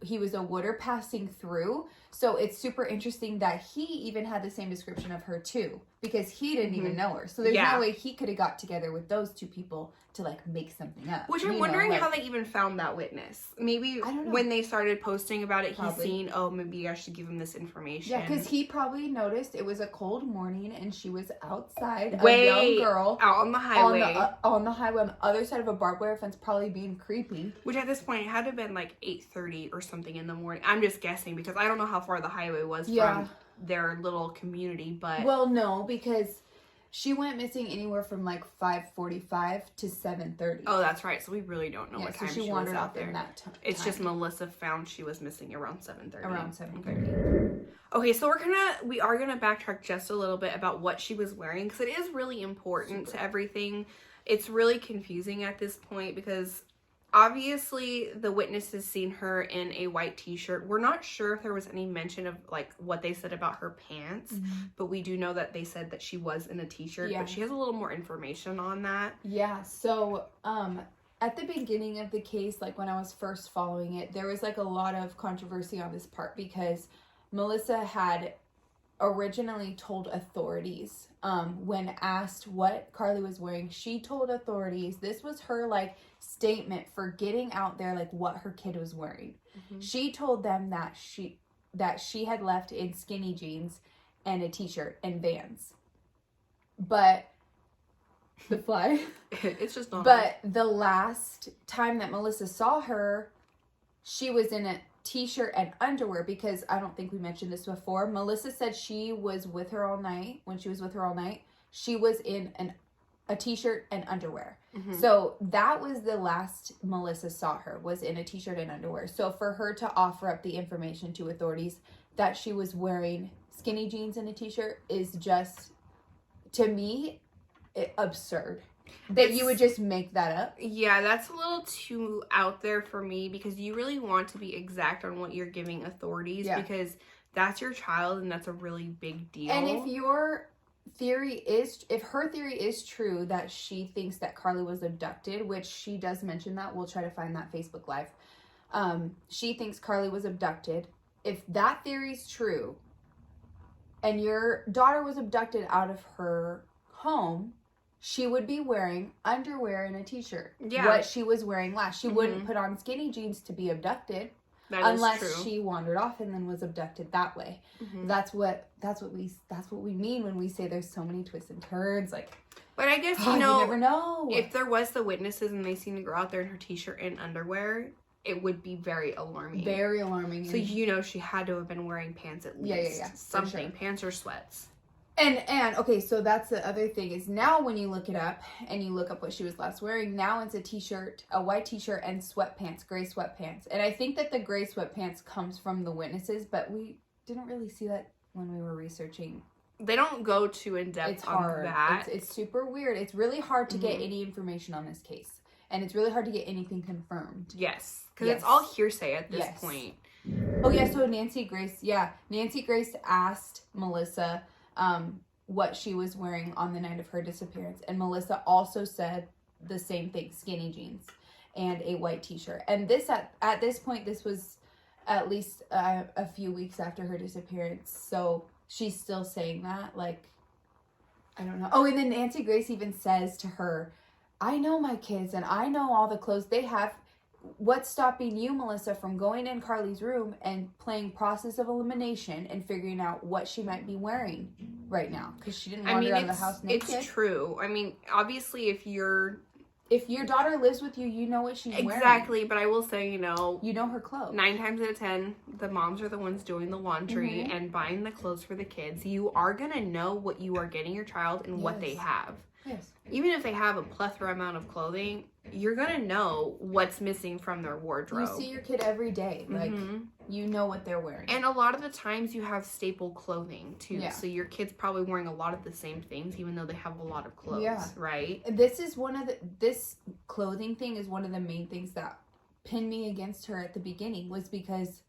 he was a wooder passing through. So it's super interesting that he even had the same description of her too, because he didn't even know her. So there's no way he could have got together with those 2 people to like make something up. Which I'm wondering how they even found that witness. Maybe when they started posting about it, he's seen, maybe I should give him this information. Yeah, because he probably noticed it was a cold morning and she was outside, a young girl. Out on the highway. On the highway on the other side of a barbed wire fence, probably being creepy. Which at this point, it had to have been like 8:30 or something in the morning. I'm just guessing because I don't know how far the highway was from their little community, but... Well, no, because She went missing anywhere from like 5:45 to 7:30. Oh, that's right. So we really don't know what time so she was out there. In that time. It's just Melissa found she was missing around 7:30. Around 7:30. Okay, so we are gonna backtrack just a little bit about what she was wearing, because it is really important to everything. It's really confusing at this point because obviously the witnesses seen her in a white t-shirt. We're not sure if there was any mention of like what they said about her pants, but we do know that they said that she was in a t-shirt, but she has a little more information on that. Yeah, so at the beginning of the case, like when I was first following it, there was like a lot of controversy on this part because Melissa had originally told authorities when asked what Karlie was wearing. She told authorities this was her like statement for getting out there like what her kid was wearing. She told them that she had left in skinny jeans and a t-shirt and Vans, but the fly it's just not. But the last time that Melissa saw her, she was in a t-shirt and underwear, because I don't think we mentioned this before. Melissa said she was with her all night. When she was with her all night, she was in a t-shirt and underwear. So that was the last Melissa saw her, was in a t-shirt and underwear. So for her to offer up the information to authorities that she was wearing skinny jeans and a t-shirt is just, to me, absurd. That you would just make that up. Yeah, that's a little too out there for me, because you really want to be exact on what you're giving authorities, because that's your child and that's a really big deal. And if her theory is true that she thinks that Karlie was abducted, which she does mention that, we'll try to find that Facebook Live. She thinks Karlie was abducted. If that theory is true and your daughter was abducted out of her home, she would be wearing underwear and a t-shirt. Yeah. What she was wearing last. She wouldn't put on skinny jeans to be abducted. Unless she wandered off and then was abducted that way. That's what we mean when we say there's so many twists and turns. Like, but I guess you never know. If there was the witnesses and they seen the girl out there in her t-shirt and underwear, it would be very alarming. Very alarming. So she had to have been wearing pants at least. Yeah. Something, pants or sweats. And okay, so that's the other thing is now when you look it up and you look up what she was last wearing, now it's a t-shirt, a white t-shirt and sweatpants, gray sweatpants. And I think that the gray sweatpants comes from the witnesses, but we didn't really see that when we were researching. They don't go too in depth on that. It's super weird. It's really hard to get any information on this case. And it's really hard to get anything confirmed. Yes, because it's all hearsay at this point. Oh yeah, so Nancy Grace asked Melissa what she was wearing on the night of her disappearance, and Melissa also said the same thing, skinny jeans and a white t-shirt. And this at this point, this was at least a few weeks after her disappearance, so she's still saying that. Like, I don't know. Oh, and then Nancy Grace even says to her, I know my kids and I know all the clothes they have. What's stopping you, Melissa, from going in Karlie's room and playing process of elimination and figuring out what she might be wearing right now? Because she didn't wander out of the house naked. It's true. I mean, obviously, if your daughter lives with you, you know what she's wearing. Exactly, but I will say, you know her clothes. 9 times out of 10, the moms are the ones doing the laundry and buying the clothes for the kids. You are going to know what you are getting your child and what they have. Yes. Even if they have a plethora amount of clothing, you're going to know what's missing from their wardrobe. You see your kid every day. Like, you know what they're wearing. And a lot of the times you have staple clothing, too. Yeah. So your kid's probably wearing a lot of the same things, even though they have a lot of clothes, right? This clothing thing is one of the main things that pinned me against her at the beginning, was because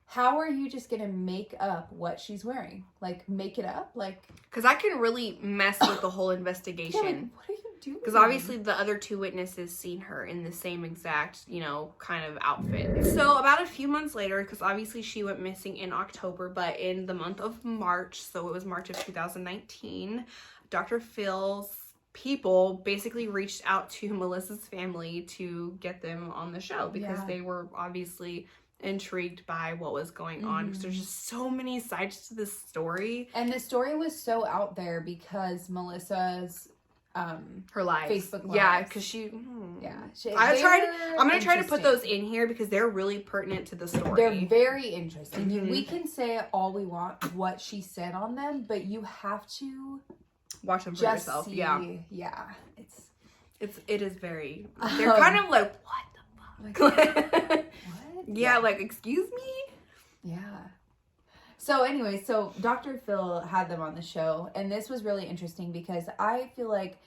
how are you just going to make up what she's wearing? Like, make it up? Like, because I can really mess with the whole investigation. Yeah, like, what are you doing? Because obviously the other 2 witnesses seen her in the same exact, kind of outfit. So about a few months later, because obviously she went missing in October, but in the month of March, so it was March of 2019, Dr. Phil's people basically reached out to Melissa's family to get them on the show, because they were obviously intrigued by what was going on, because there's just so many sides to this story. And the story was so out there because Melissa's her lives. Facebook lives. Yeah, because I'm gonna try to put those in here because they're really pertinent to the story. They're very interesting. We can say all we want what she said on them, but you have to watch them for just yourself. see, Yeah, it is very. They're kind of like, what the fuck? Like, what? Yeah, like, excuse me. Yeah. So anyway, so Dr. Phil had them on the show, and this was really interesting because I feel like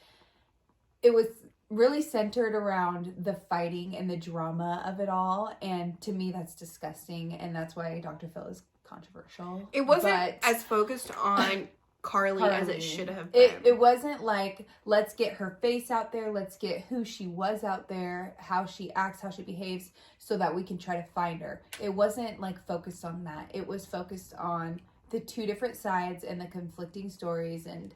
it was really centered around the fighting and the drama of it all, and to me that's disgusting, and that's why Dr. Phil is controversial. It wasn't as focused on Karlie as it should have been. It wasn't like, let's get her face out there, let's get who she was out there, how she acts, how she behaves, so that we can try to find her. It wasn't like focused on that. It was focused on the two different sides and the conflicting stories. And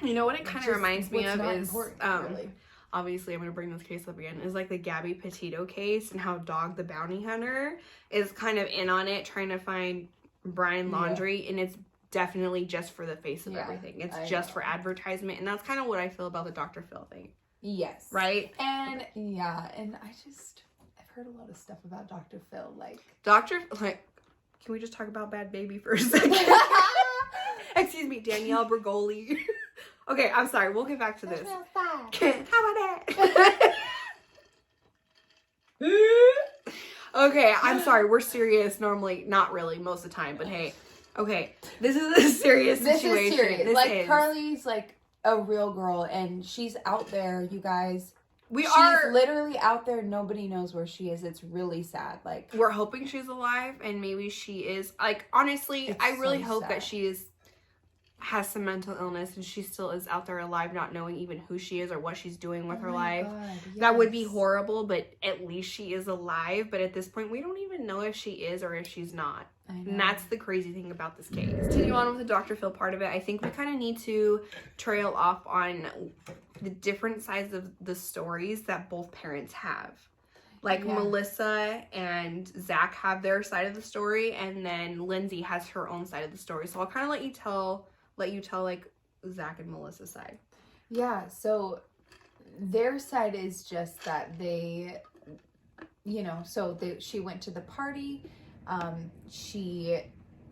you know what it kind of reminds me of is really. Obviously I'm going to bring this case up again, is like the Gabby Petito case, and how Dog the Bounty Hunter is kind of in on it, trying to find Brian Laundrie, and it's definitely just for the face of everything. It's just for advertisement, and that's kind of what I feel about the Dr. Phil thing. Yes. Right? And I've heard a lot of stuff about Dr. Phil, can we just talk about Bad Baby for a second? Excuse me, Danielle Bergoli. Okay, I'm sorry. We'll get back to this. How about that? Okay, I'm sorry. We're serious normally. Not really, most of the time. But hey, okay. This is a serious situation. This is serious. Karlie's like a real girl, and she's out there, you guys. She's literally out there. Nobody knows where she is. It's really sad. Like, we're hoping she's alive, and maybe she is. Like, honestly, I really hope that she has some mental illness and she still is out there alive, not knowing even who she is or what she's doing with her life. God, yes. That would be horrible, but at least she is alive. But at this point, we don't even know if she is or if she's not. And that's the crazy thing about this case. Continue on with the Dr. Phil part of it. I think we kind of need to trail off on the different sides of the stories that both parents have. Like, Melissa and Zach have their side of the story, and then Lindsay has her own side of the story. So I'll kind of let you tell like Zach and Melissa's side. Yeah, so their side is just that they, she went to the party.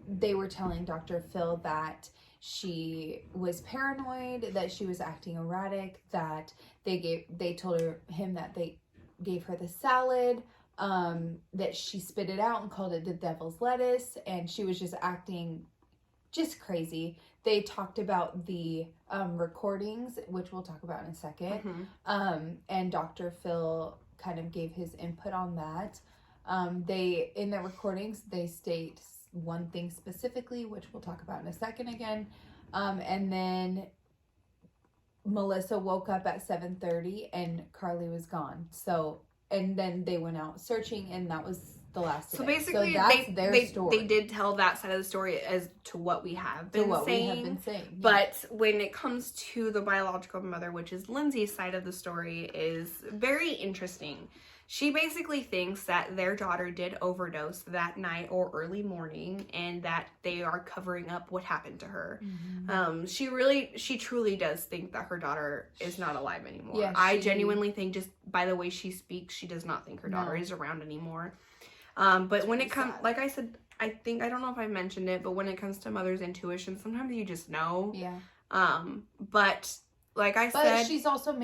They were telling Dr. Phil that she was paranoid, that she was acting erratic, that they told him that they gave her the salad, that she spit it out and called it the devil's lettuce, and she was just acting just crazy. They talked about the recordings, which we'll talk about in a second. And Dr. Phil kind of gave his input on that. In the recordings, they state one thing specifically, which we'll talk about in a second again. And then Melissa woke up at 7:30 and Karlie was gone. So, and then they went out searching, and that was the last of it. Basically, so that's their story. They did tell that side of the story as to what we have been saying. Yeah. But when it comes to the biological mother, which is Lindsay's side of the story, is very interesting. She basically thinks that their daughter did overdose that night or early morning, and that they are covering up what happened to her. She truly does think that her daughter is not alive anymore. Yeah, I genuinely think, just by the way she speaks, she does not think her daughter is around anymore. But when it comes, like I said, I don't know if I mentioned it, but when it comes to mother's intuition, sometimes you just know. Yeah. But like I said, she's also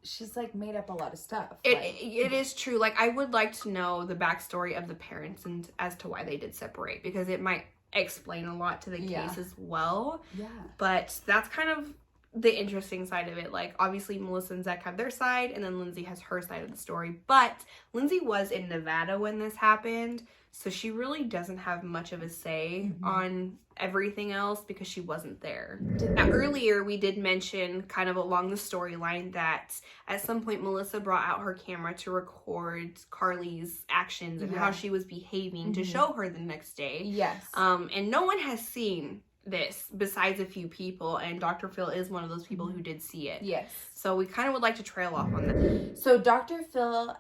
she's like made up a lot of stuff. It is true. Like, I would like to know the backstory of the parents and as to why they did separate, because it might explain a lot to the case as well. Yeah. But that's kind of the interesting side of it. Like, obviously Melissa and Zach have their side, and then Lindsay has her side of the story. But Lindsay was in Nevada when this happened, so she really doesn't have much of a say on everything else because she wasn't there. Now, earlier we did mention, kind of along the storyline, that at some point Melissa brought out her camera to record Karlie's actions and how she was behaving to show her the next day. Yes. And no one has seen this besides a few people, and Dr. Phil is one of those people who did see it. Yes. So we kind of would like to trail off on that. So Dr. Phil,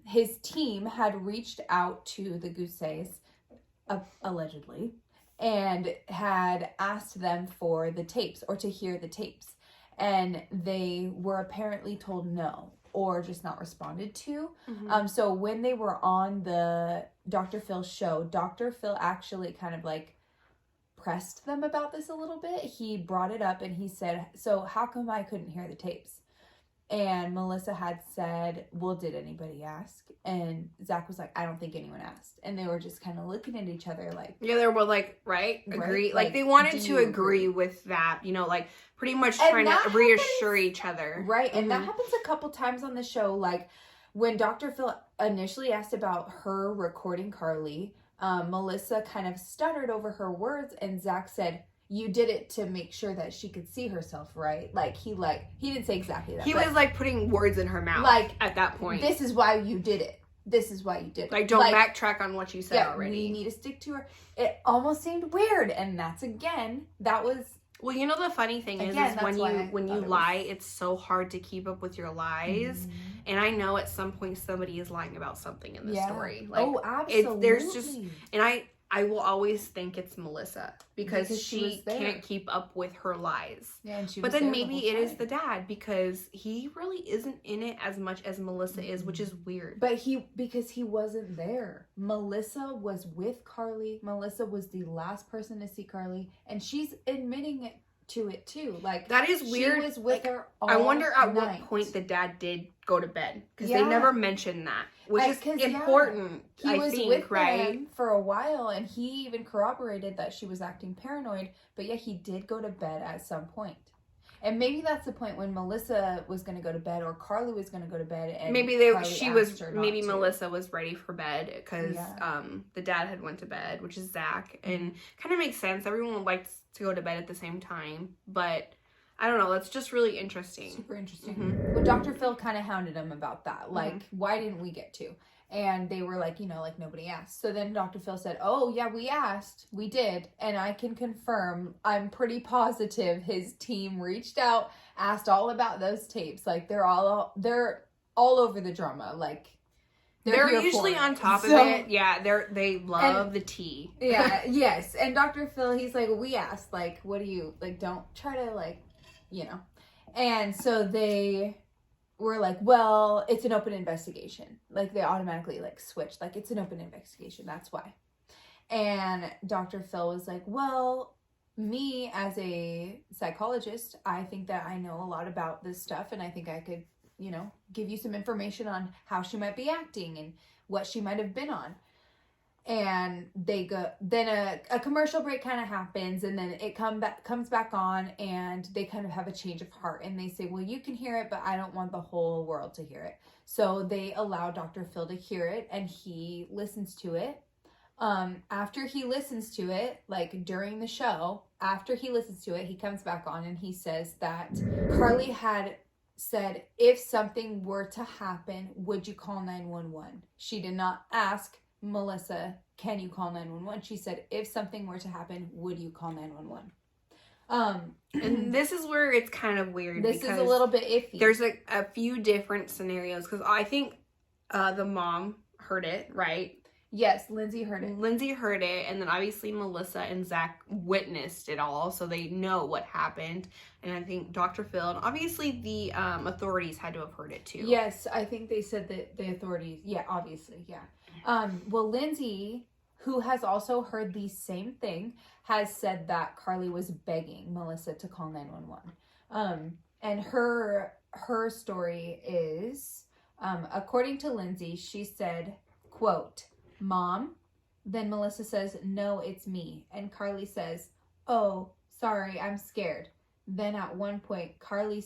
his team had reached out to the Gusés, allegedly, and had asked them for the tapes, or to hear the tapes. And they were apparently told no, or just not responded to. So when they were on the Dr. Phil show, Dr. Phil actually kind of like pressed them about this a little bit, he brought it up and he said, so how come I couldn't hear the tapes? And Melissa had said, well, did anybody ask? And Zach was like, I don't think anyone asked. And they were just kind of looking at each other like... Yeah, they were like, right? Agree. Like they wanted to agree with that, you know, like pretty much trying to reassure each other. Right. And that happens a couple times on the show. Like when Dr. Phil initially asked about her recording Karlie, Melissa kind of stuttered over her words and Zach said, you did it to make sure that she could see herself, right? Like he didn't say exactly that. He was like putting words in her mouth. Like at that point. This is why you did it. This is why you did it. Like don't backtrack on what you said already. We need to stick to her. It almost seemed weird, and that was. Well, you know the funny thing is when you lie, it's so hard to keep up with your lies. And I know at some point somebody is lying about something in the story. Like, absolutely. There's just, and I will always think it's Melissa because she can't keep up with her lies. Yeah, and but then maybe it is the dad because he really isn't in it as much as Melissa is, which is weird. But because he wasn't there. Melissa was with Karlie. Melissa was the last person to see Karlie, and she's admitting it to it too. Like that is weird. She was with her all I wonder at night. what point the dad did go to bed because they never mentioned that, which is important. He was with them for a while, and he even corroborated that she was acting paranoid. But yeah, he did go to bed at some point. And maybe that's the point when Melissa was going to go to bed, or Karlie was going to go to bed, and maybe Melissa was ready for bed because the dad had went to bed, which is Zach, and kind of makes sense. Everyone likes to go to bed at the same time, but I don't know. That's just really interesting. Super interesting. Well, Dr. Phil kind of hounded him about that. Like, why didn't we get to? And they were like, like nobody asked. So then Dr. Phil said, oh, yeah, we asked. We did. And I can confirm, I'm pretty positive his team reached out, asked all about those tapes. Like, they're all over the drama. Like, they're usually on top of it. Yeah, they love the tea. Yeah, yes. And Dr. Phil, he's like, we asked, like, what do you, like, don't try to, like, And so they were like, well, it's an open investigation. Like, they automatically, like, switched. Like, it's an open investigation. That's why. And Dr. Phil was like, well, me as a psychologist, I think that I know a lot about this stuff. And I think I could, give you some information on how she might be acting and what she might have been on. And they go, then a commercial break kind of happens, and then it comes back on, and they kind of have a change of heart, and they say, well, you can hear it, but I don't want the whole world to hear it. So they allow Dr. Phil to hear it, and he listens to it. After he listens to it, like during the show, after he listens to it, he comes back on and he says that Karlie had said, if something were to happen, would you call 911? She did not ask Melissa, can you call 911? She said, if something were to happen, would you call 911? And this is where it's kind of weird. This is a little bit iffy. There's a few different scenarios because I think the mom heard it, right? Yes, Lindsay heard it. Lindsay heard it, and then obviously Melissa and Zach witnessed it all, so they know what happened. And I think Dr. Phil, and obviously the authorities had to have heard it too. Yes, I think they said that the authorities, obviously. Well, Lindsay, who has also heard the same thing, has said that Karlie was begging Melissa to call 911. And her story is, according to Lindsay, she said, quote, Mom. Then Melissa says, no, it's me. And Karlie says, oh, sorry, I'm scared. Then at one point, Karlie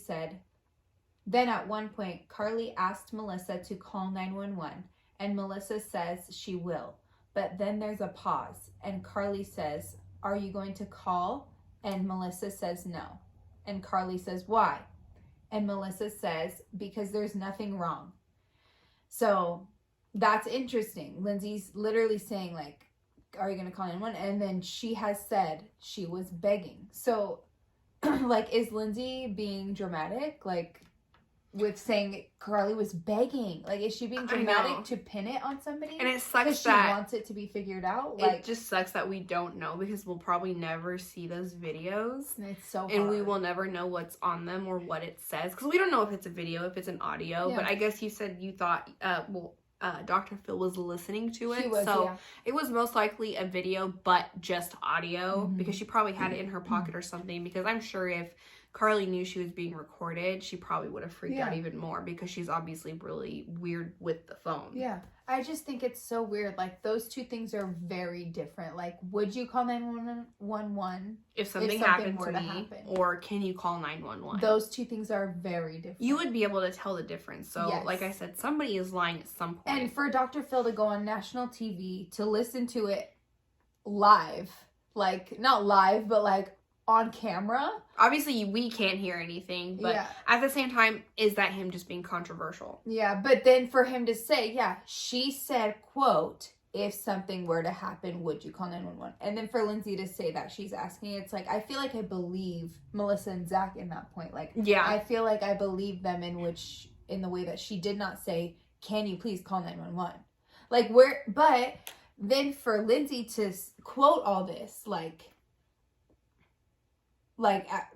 asked Melissa to call 911. And Melissa says she will. But then there's a pause. And Karlie says, are you going to call? And Melissa says no. And Karlie says, why? And Melissa says, because there's nothing wrong. So that's interesting. Lindsay's literally saying, like, are you going to call 911? And then she has said she was begging. So, like, is Lindsay being dramatic? Like, with saying Karlie was begging? Like, is she being dramatic to pin it on somebody? And it sucks that she wants it to be figured out. Like, it just sucks that we don't know because we'll probably never see those videos. And it's so hard. And we will never know what's on them or what it says. Because we don't know if it's a video, if it's an audio. Yeah. But I guess you said you thought, Dr. Phil was listening to it. He was, so yeah. it was most likely a video, but just audio, Mhm. because she probably had it in her pocket or something. Because I'm sure if Karlie knew she was being recorded, she probably would have freaked out even more, because she's obviously really weird with the phone. Yeah. I just think it's so weird. Like, those two things are very different. Like, would you call 911 if something happened to me, or can you call 911? Those two things are very different. You would be able to tell the difference. So, Yes. like I said, somebody is lying at some point. And for Dr. Phil to go on national TV to listen to it live, like, not live, but like on camera. Obviously, we can't hear anything, but Yeah. at the same time, is that him just being controversial? Yeah, but then for him to say, yeah, she said, quote, if something were to happen, would you call 911? And then for Lindsay to say that she's asking, it's like, I feel like I believe Melissa and Zach in that point. Like, Yeah. I feel like I believe them in the way that she did not say, can you please call 911? Like, but then for Lindsay to quote all this, like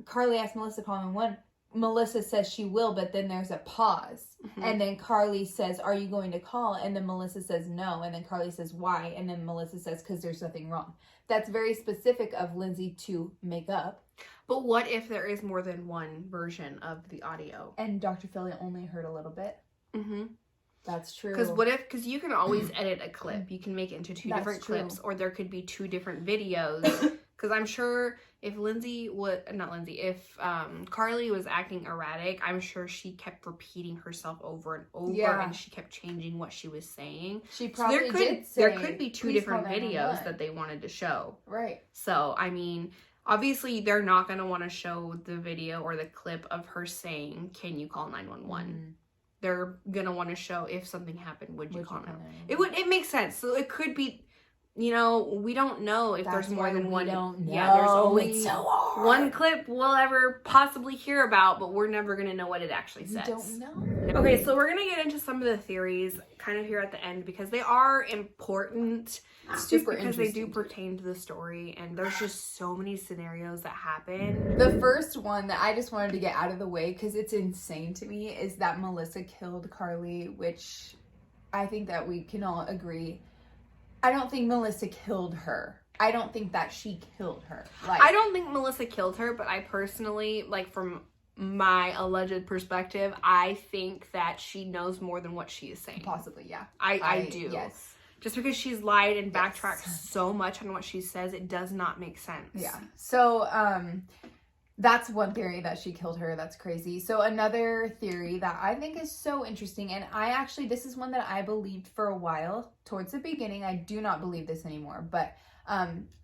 Karlie asked Melissa to call 911. Melissa says she will, but then there's a pause. Mm-hmm. And then Karlie says, are you going to call? And then Melissa says no. And then Karlie says, why? And then Melissa says, because there's nothing wrong. That's very specific of Lindsay to make up. But what if there is more than one version of the audio? And Dr. Phil only heard a little bit. Mm-hmm. That's true. Because you can always edit a clip. You can make it into two different clips, or there could be two different videos. Because I'm sure if Karlie was acting erratic, I'm sure she kept repeating herself over and over, and she kept changing what she was saying. She probably did say, there could be two different videos that they wanted to show. Right. So, I mean, obviously they're not going to want to show the video or the clip of her saying, can you call 911? Mm-hmm. They're going to want to show, if something happened, would you call 911? It makes sense. So it could be, we don't know if there's more than one. Don't know. Yeah, there's only it's so hard. one clip we'll ever possibly hear about, but we're never going to know what it actually says. We don't know. Okay, so we're going to get into some of the theories kind of here at the end, because they are important. Super because they do pertain to the story, and there's just so many scenarios that happen. The first one that I just wanted to get out of the way, because it's insane to me, is that Melissa killed Karlie, which I think that we can all agree. I don't think Melissa killed her. I don't think that she killed her. I don't think Melissa killed her, but I personally, from my alleged perspective, I think that she knows more than what she is saying. Possibly, yeah. I do. Yes. Just because she's lied and backtracked so much on what she says, it does not make sense. Yeah. So, that's one theory, that she killed her. That's crazy. So another theory that I think is so interesting, and this is one that I believed for a while towards the beginning. I do not believe this anymore, but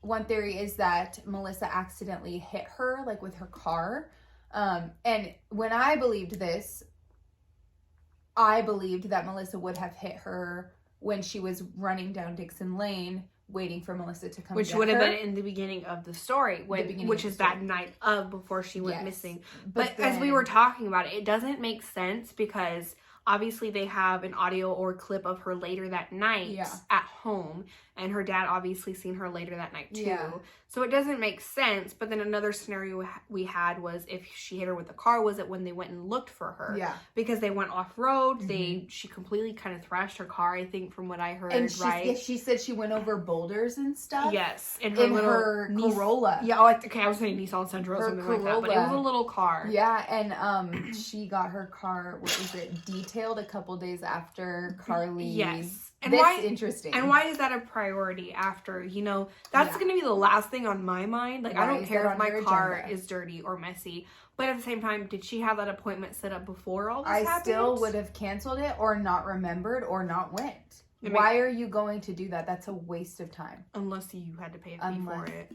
one theory is that Melissa accidentally hit her, with her car. And when I believed this, I believed that Melissa would have hit her when she was running down Dixon Lane, waiting for Melissa to come. Which would have been in the beginning of the story, which is that night of before she went missing. But as we were talking about it doesn't make sense, because obviously they have an audio or clip of her later that night at home, and her dad obviously seen her later that night too. Yeah. So it doesn't make sense. But then another scenario we had was, if she hit her with the car, was it when they went and looked for her? Yeah. Because they went off road. Mm-hmm. She completely kind of thrashed her car, I think, from what I heard. And she said she went over boulders and stuff. Yes. In her Corolla. Yeah. Oh, okay. I was saying Nissan Sentra or something Corolla. Like that, but it was a little car. Yeah, and she got her car, detailed a couple days after Karlie. Yes. And that's interesting. And why is that a priority after, that's going to be the last thing on my mind. I don't care if my car is dirty or messy. But at the same time, did she have that appointment set up before all this happened? I still would have canceled it, or not remembered, or not went. Why are you going to do that? That's a waste of time. Unless you had to pay a fee for it.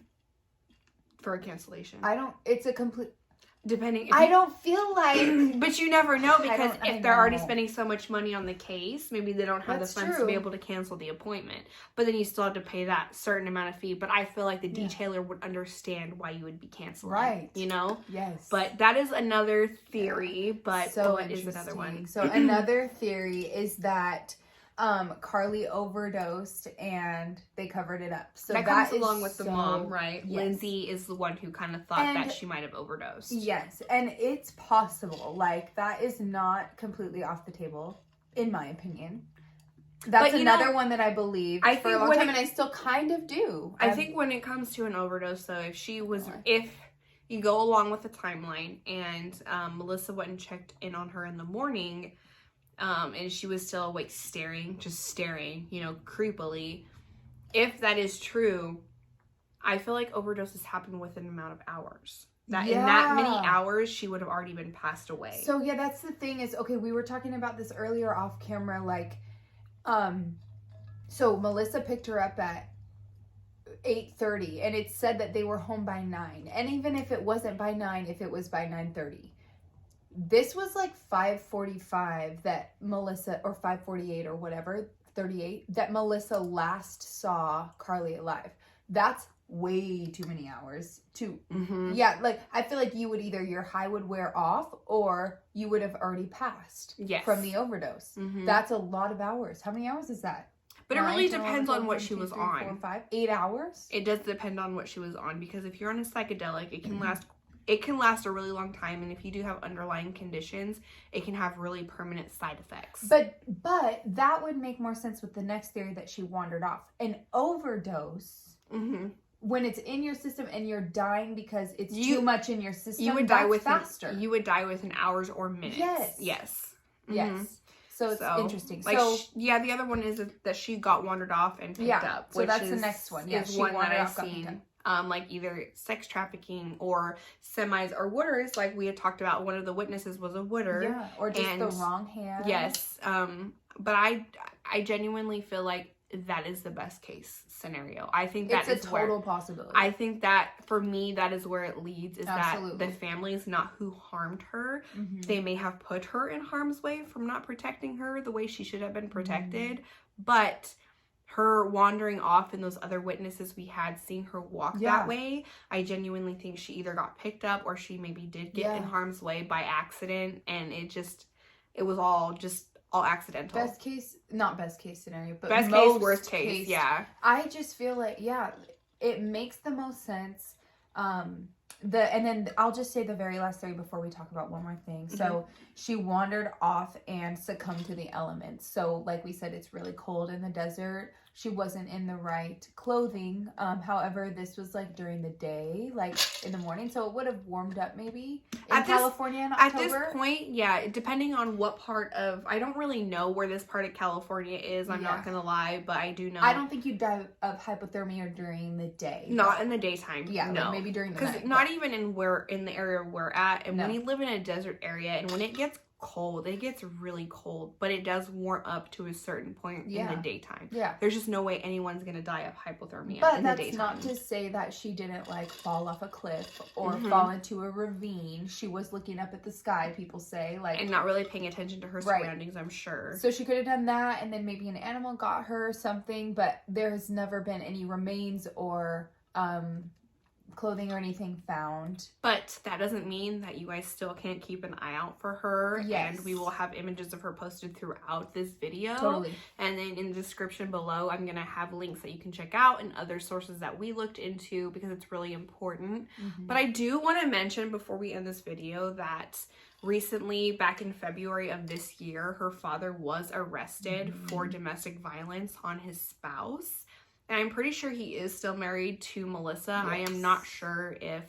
For a cancellation. It's a complete... Depending. I don't feel like... But you never know, because if they're already spending so much money on the case, maybe they don't have the funds to be able to cancel the appointment. But then you still have to pay that certain amount of fee. But I feel like the detailer would understand why you would be canceling. Right. Yes. But that is another theory. But what is another one? So another theory is that Karlie overdosed and they covered it up. So that comes along with the mom, right? Yes. Lindsay is the one who kind of thought that she might have overdosed. Yes, and it's possible. That is not completely off the table, in my opinion. That's another one that I believed for a long time, and I still kind of do. I think when it comes to an overdose, though, if you go along with the timeline and Melissa went and checked in on her in the morning, and she was still awake staring, creepily, if that is true, I feel like overdoses happen within an amount of hours. That in that many hours, she would have already been passed away. So, yeah, that's the thing is, okay, we were talking about this earlier off camera, like, so Melissa picked her up at 8:30, and it said that they were home by 9. And even if it wasn't by 9, if it was by 9:30, this was like 5:45 that Melissa, or 5:48 or whatever, 38, that Melissa last saw Karlie alive. That's way too many hours to, like, I feel like you would either, your high would wear off or you would have already passed from the overdose. That's a lot of hours. How many hours is that? But it really depends on what she was on. 4, 5, 8 hours? It does depend on what she was on, because if you're on a psychedelic, it can last a really long time, and if you do have underlying conditions, it can have really permanent side effects. But that would make more sense with the next theory that she wandered off. An overdose, when it's in your system and you're dying because it's too much in your system, you would die faster. You would die within hours or minutes. Yes. So it's interesting. Like, the other one is that she got wandered off and picked up. So that's the next one. Yeah, is one that I've seen. Like either sex trafficking or semis or wooders, like we had talked about. One of the witnesses was a wooder. Yeah, or just the wrong hand. Yes. But I genuinely feel like that is the best case scenario. I think that it's a total possibility. I think that for me, that is where it leads, is that the family is not who harmed her. They may have put her in harm's way from not protecting her the way she should have been protected, but her wandering off and those other witnesses we had seeing her walk that way, I genuinely think she either got picked up or she maybe did get in harm's way by accident, and it was all accidental. Not best case scenario, but best case, worst case. Yeah. I just feel like, it makes the most sense. And then I'll just say the very last theory before we talk about one more thing. So she wandered off and succumbed to the elements. So like we said, it's really cold in the desert. She wasn't in the right clothing. However, this was like during the day, like in the morning. So it would have warmed up maybe in California in October. At this point, depending on what part of, I don't really know where this part of California is. I'm not going to lie, but I do know. I don't think you'd die of hypothermia during the day. Not in the daytime. Yeah, no. Like maybe during the night. Because not even in the area we're at. And when you live in a desert area and when it gets cold, it gets really cold, but it does warm up to a certain point in the daytime. There's just no way anyone's gonna die of hypothermia in the daytime. But that's not to say that she didn't like fall off a cliff or fall into a ravine. She was looking up at the sky, people say, like, and not really paying attention to her surroundings, I'm sure. So she could have done that, and then maybe an animal got her or something, but there has never been any remains or clothing or anything found. But that doesn't mean that you guys still can't keep an eye out for her. And we will have images of her posted throughout this video. Totally. And then in the description below, I'm going to have links that you can check out and other sources that we looked into, because it's really important. But I do want to mention before we end this video that recently, back in February of this year, her father was arrested for domestic violence on his spouse. And I'm pretty sure he is still married to Melissa. I am not sure if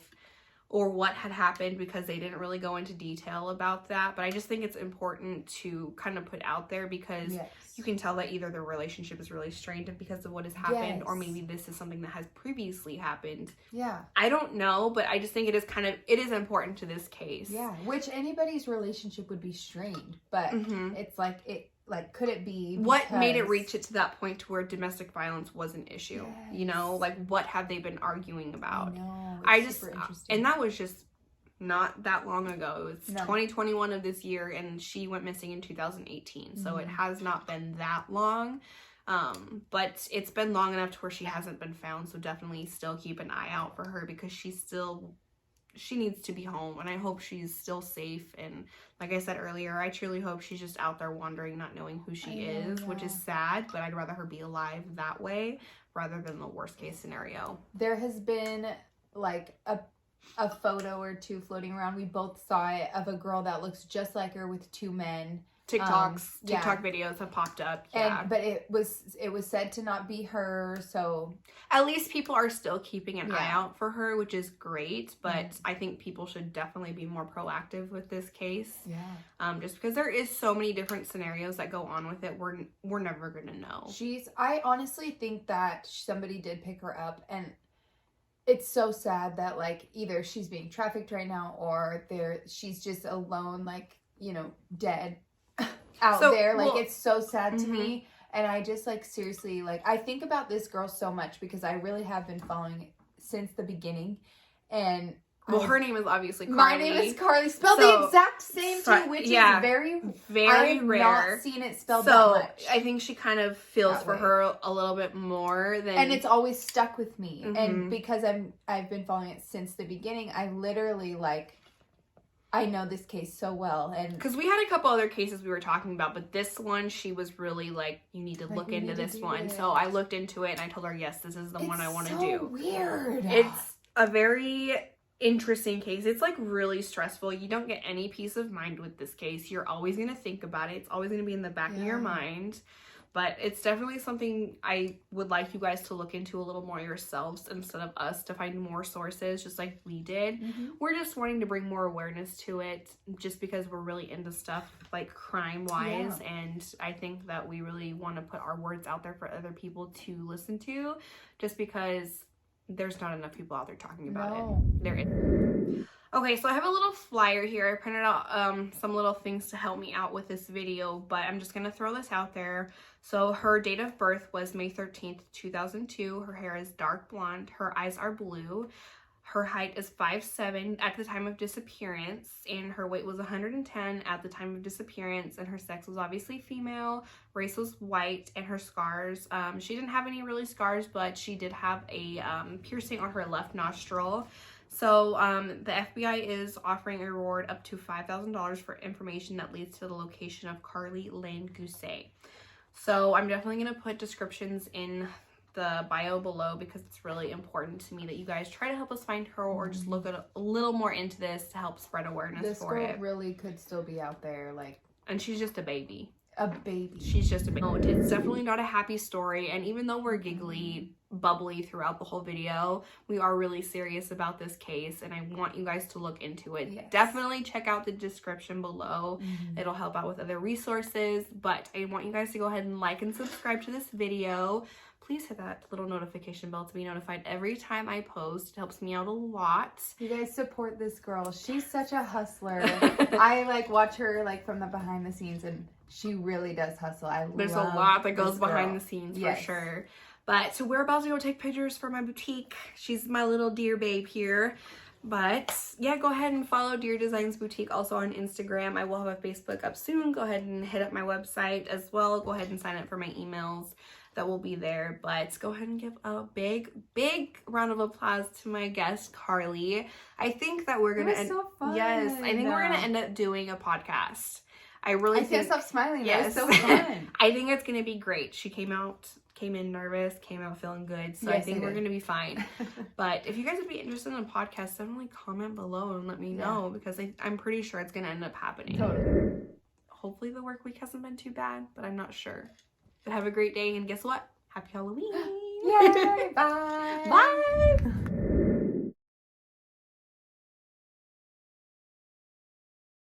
or what had happened, because they didn't really go into detail about that. But I just think it's important to kind of put out there, because you can tell that either their relationship is really strained because of what has happened, or maybe this is something that has previously happened. I don't know, but I just think it is important to this case. Which anybody's relationship would be strained, but it's like, could it be what made it reach it to that point to where domestic violence was an issue? You know, like, what have they been arguing about? Super interesting. And that was just not that long ago. It's 2021 of this year, and she went missing in 2018. So it has not been that long. But it's been long enough to where she hasn't been found. So definitely still keep an eye out for her, because she needs to be home, and I hope she's still safe. And like I said earlier, I truly hope she's just out there wandering, not knowing who she is, which is sad, but I'd rather her be alive that way rather than the worst case scenario. There has been like a photo or two floating around. We both saw it, of a girl that looks just like her with two men TikTok videos have popped up. Yeah. But it was said to not be her, so at least people are still keeping an eye out for her, which is great. But I think people should definitely be more proactive with this case. Yeah. Just because there is so many different scenarios that go on with it, we're never gonna know. I honestly think that somebody did pick her up, and it's so sad that like either she's being trafficked right now or she's just alone, like, you know, dead out there. Like, it's so sad to me. And I just like, seriously, like, I think about this girl so much because I really have been following it since the beginning. And her name is obviously Karlie. My name is Karlie, spelled the exact same too, which is very rare. Not seen it spelled that much. I think she kind of feels for her a little bit more than, and it's always stuck with me. And because I've been following it since the beginning, I literally like, I know this case so well. And because we had a couple other cases we were talking about, but this one, she was really like, you need to look into this one. So I looked into it and I told her, yes, this is the one I want to do. Weird. It's a very interesting case. It's like really stressful. You don't get any peace of mind with this case. You're always going to think about it. It's always going to be in the back of your mind. But it's definitely something I would like you guys to look into a little more yourselves instead of us to find more sources just like we did. We're just wanting to bring more awareness to it just because we're really into stuff like crime-wise. And I think that we really want to put our words out there for other people to listen to just because there's not enough people out there talking about it. There is. Okay, so I have a little flyer here. I printed out some little things to help me out with this video, but I'm just going to throw this out there. So her date of birth was May 13th, 2002. Her hair is dark blonde. Her eyes are blue. Her height is 5'7" at the time of disappearance, and her weight was 110 at the time of disappearance, and her sex was obviously female, race was white, and her scars, she didn't have any really scars, but she did have a piercing on her left nostril. So the FBI is offering a reward up to $5,000 for information that leads to the location of Karlie Lynn Gusé. So I'm definitely going to put descriptions in the bio below because it's really important to me that you guys try to help us find her or just look at a little more into this to help spread awareness for it. This girl really could still be out there, like, and she's just a baby. A baby. She's just a baby. No, it's definitely not a happy story, and even though we're giggly, bubbly throughout the whole video, we are really serious about this case, and I want you guys to look into it. Definitely check out the description below. It'll help out with other resources, but I want you guys to go ahead and like and subscribe to this video. Please hit that little notification bell to be notified every time I post. It helps me out a lot. You guys support this girl. She's such a hustler. I like watch her like from the behind the scenes, and she really does hustle. There's a lot that goes behind the scenes for sure. But so we're about to go take pictures for my boutique. She's my little deer babe here. But yeah, go ahead and follow Deer Designs Boutique also on Instagram. I will have a Facebook up soon. Go ahead and hit up my website as well. Go ahead and sign up for my emails that will be there. But go ahead and give a big round of applause to my guest Karlie. I think that we're gonna so fun. Yes, I think we're gonna end up doing a podcast. I can't stop smiling. Yes, so fun. I think it's gonna be great. She came in nervous, came out feeling good, so I think we're gonna be fine. But if you guys would be interested in a podcast, definitely comment below and let me know because I'm pretty sure it's gonna end up happening. Totally. Hopefully the work week hasn't been too bad, but I'm not sure. But have a great day, and guess what? Happy Halloween! Yay! Bye! Bye!